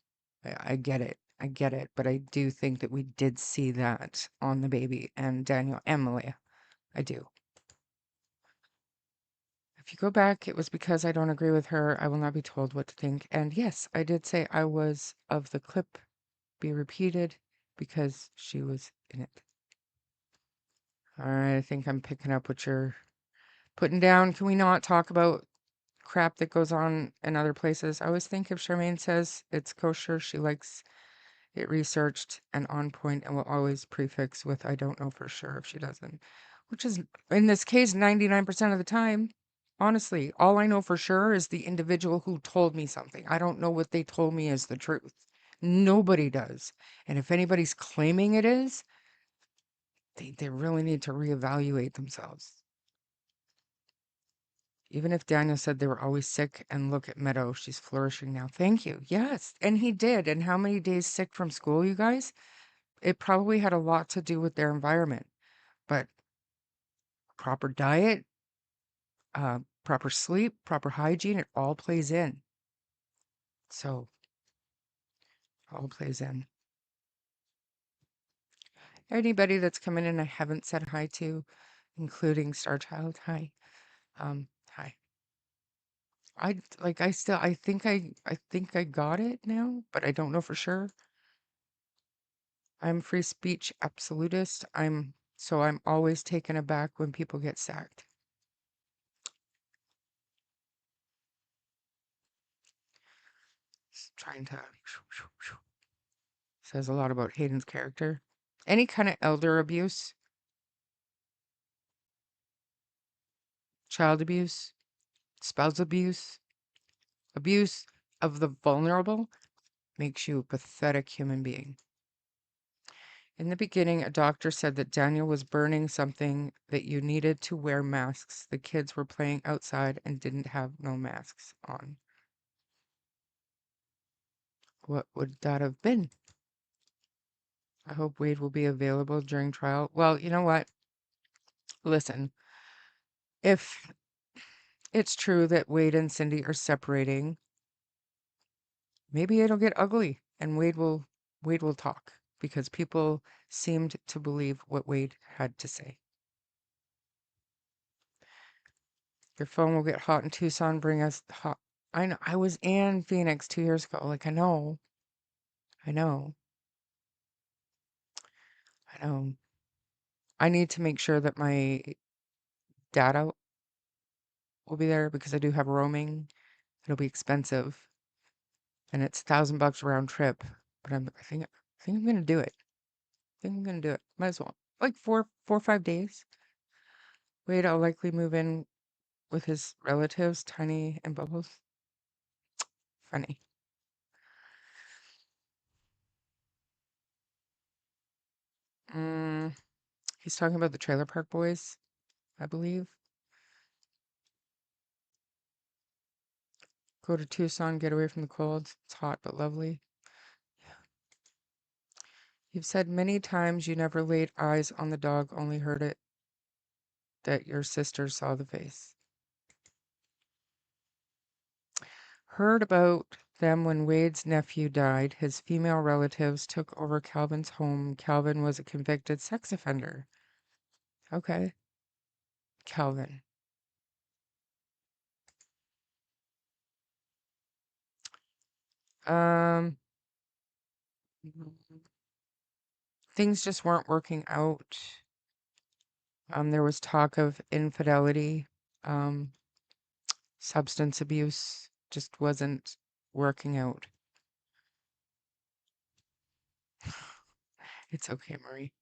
I get it. I get it. But I do think that we did see that on the baby and Daniel and Malia. I do. If you go back, it was because I don't agree with her. I will not be told what to think. And yes, I did say I was of the clip be repeated because she was in it. All right, I think I'm picking up what you're putting down. Can we not talk about crap that goes on in other places? I always think if Charmaine says it's kosher, she likes it researched and on point and will always prefix with I don't know for sure if she doesn't. Which is, in this case, 99% of the time. Honestly, all I know for sure is the individual who told me something. I don't know what they told me is the truth. Nobody does. And if anybody's claiming it is, they really need to reevaluate themselves. Even if Daniel said they were always sick, and look at Meadow, she's flourishing now. Thank you. Yes, and he did. And how many days sick from school, you guys? It probably had a lot to do with their environment, but proper diet, proper sleep, proper hygiene, it all plays in. So, all plays in. Anybody that's come in and I haven't said hi to, including Starchild, hi. Hi. I think I got it now, but I don't know for sure. I'm free speech absolutist. I'm always taken aback when people get sacked. Trying to says a lot about Hayden's character. Any kind of elder abuse, child abuse, spouse abuse, abuse of the vulnerable makes you a pathetic human being. In the beginning, a doctor said that Daniel was burning something that you needed to wear masks. The kids were playing outside and didn't have no masks on. What would that have been? I hope Wade will be available during trial. Well, you know what? Listen, if it's true that Wade and Cindy are separating, maybe it'll get ugly and Wade will talk because people seemed to believe what Wade had to say. Your phone will get hot in Tucson, bring us hot. I know I was in Phoenix 2 years ago. Like I know. I know. I know. I need to make sure that my data will be there because I do have roaming. It'll be expensive. And it's $1,000 round trip. But I think I'm gonna do it. I think I'm gonna do it. Might as well. Like 4 or 5 days. Wait, I'll likely move in with his relatives, Tiny and Bubbles. Funny. Mm, he's talking about the Trailer Park Boys, I believe. Go to Tucson, get away from the cold. It's hot but lovely. You've said many times you never laid eyes on the dog, only heard it that your sister saw the face. Heard about them when Wade's nephew died. His female relatives took over Calvin's home. Calvin was a convicted sex offender. Okay. Calvin. Um, things just weren't working out. There was talk of infidelity, um, substance abuse, just wasn't working out. It's okay, Marie.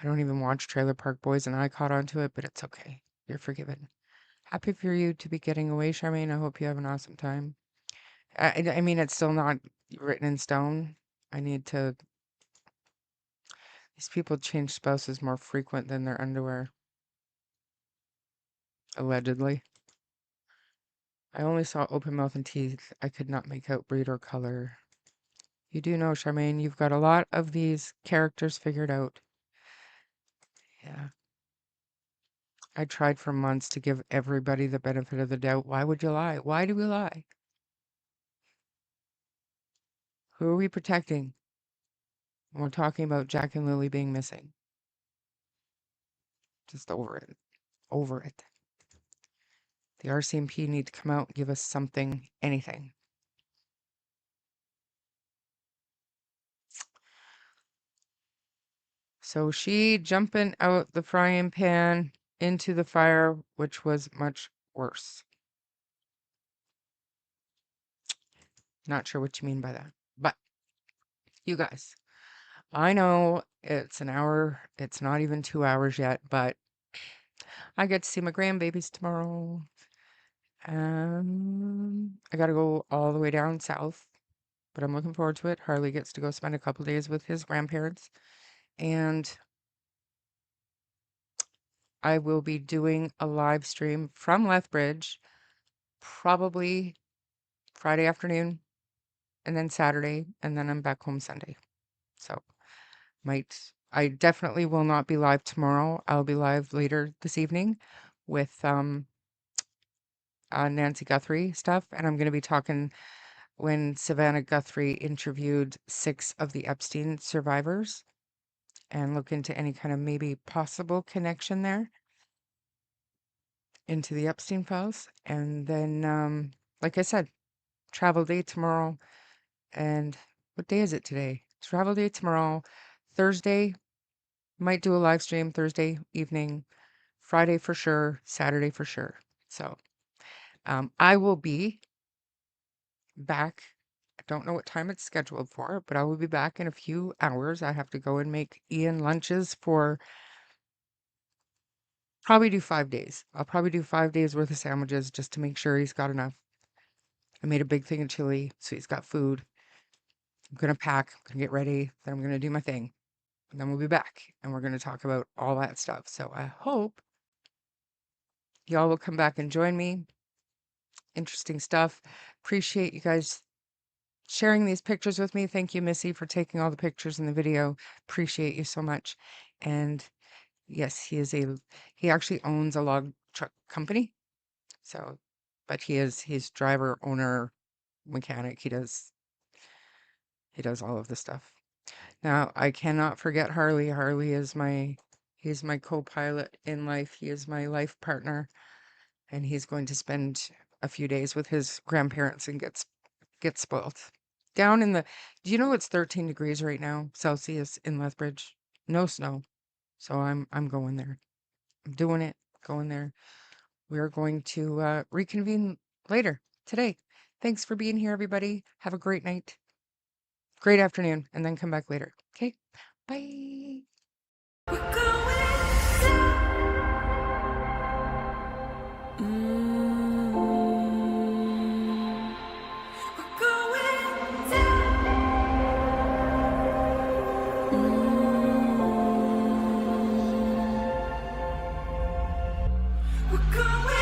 I don't even watch Trailer Park Boys and I caught on to it, but it's okay. You're forgiven. Happy for you to be getting away, Charmaine. I hope you have an awesome time. I mean, it's still not written in stone. I need to. These people change spouses more frequent than their underwear. Allegedly. I only saw open mouth and teeth. I could not make out breed or color. You do know, Charmaine, you've got a lot of these characters figured out. Yeah. I tried for months to give everybody the benefit of the doubt. Why would you lie? Why do we lie? Who are we protecting when we're talking about Jack and Lily being missing? Just over it. Over it. The RCMP need to come out and give us something, anything. So she jumping out the frying pan into the fire, which was much worse. Not sure what you mean by that. But you guys, I know it's an hour, it's not even 2 hours yet, but I get to see my grandbabies tomorrow. I gotta go all the way down south, but I'm looking forward to it. Harley gets to go spend a couple days with his grandparents, and I will be doing a live stream from Lethbridge, probably Friday afternoon, and then Saturday, and then I'm back home Sunday. So I definitely will not be live tomorrow. I'll be live later this evening with Nancy Guthrie stuff, and I'm going to be talking when Savannah Guthrie interviewed 6 of the Epstein survivors and look into any kind of maybe possible connection there into the Epstein files. And then, like I said, travel day tomorrow. And what day is it today? Travel day tomorrow. Thursday, might do a live stream Thursday evening. Friday for sure. Saturday for sure. So I will be back. I don't know what time it's scheduled for, but I will be back in a few hours. I have to go and make Ian lunches for probably do 5 days. I'll probably do 5 days worth of sandwiches just to make sure he's got enough. I made a big thing of chili, so he's got food. I'm going to pack, I'm going to get ready, then I'm going to do my thing. And then we'll be back and we're going to talk about all that stuff. So I hope y'all will come back and join me. Interesting stuff. Appreciate you guys sharing these pictures with me. Thank you, Missy, for taking all the pictures in the video. Appreciate you so much. And yes, he actually owns a log truck company. So, but he's driver, owner, mechanic. He does all of the stuff. Now, I cannot forget Harley. Harley is he's my co-pilot in life. He is my life partner, and he's going to spend a few days with his grandparents and get spoiled. Down in the, do you know it's 13 degrees right now, Celsius in Lethbridge? No snow. So I'm going there. I'm doing it, going there. We are going to reconvene later today. Thanks for being here, everybody. Have a great night, great afternoon, and then come back later. Okay, bye. We're going down. We're going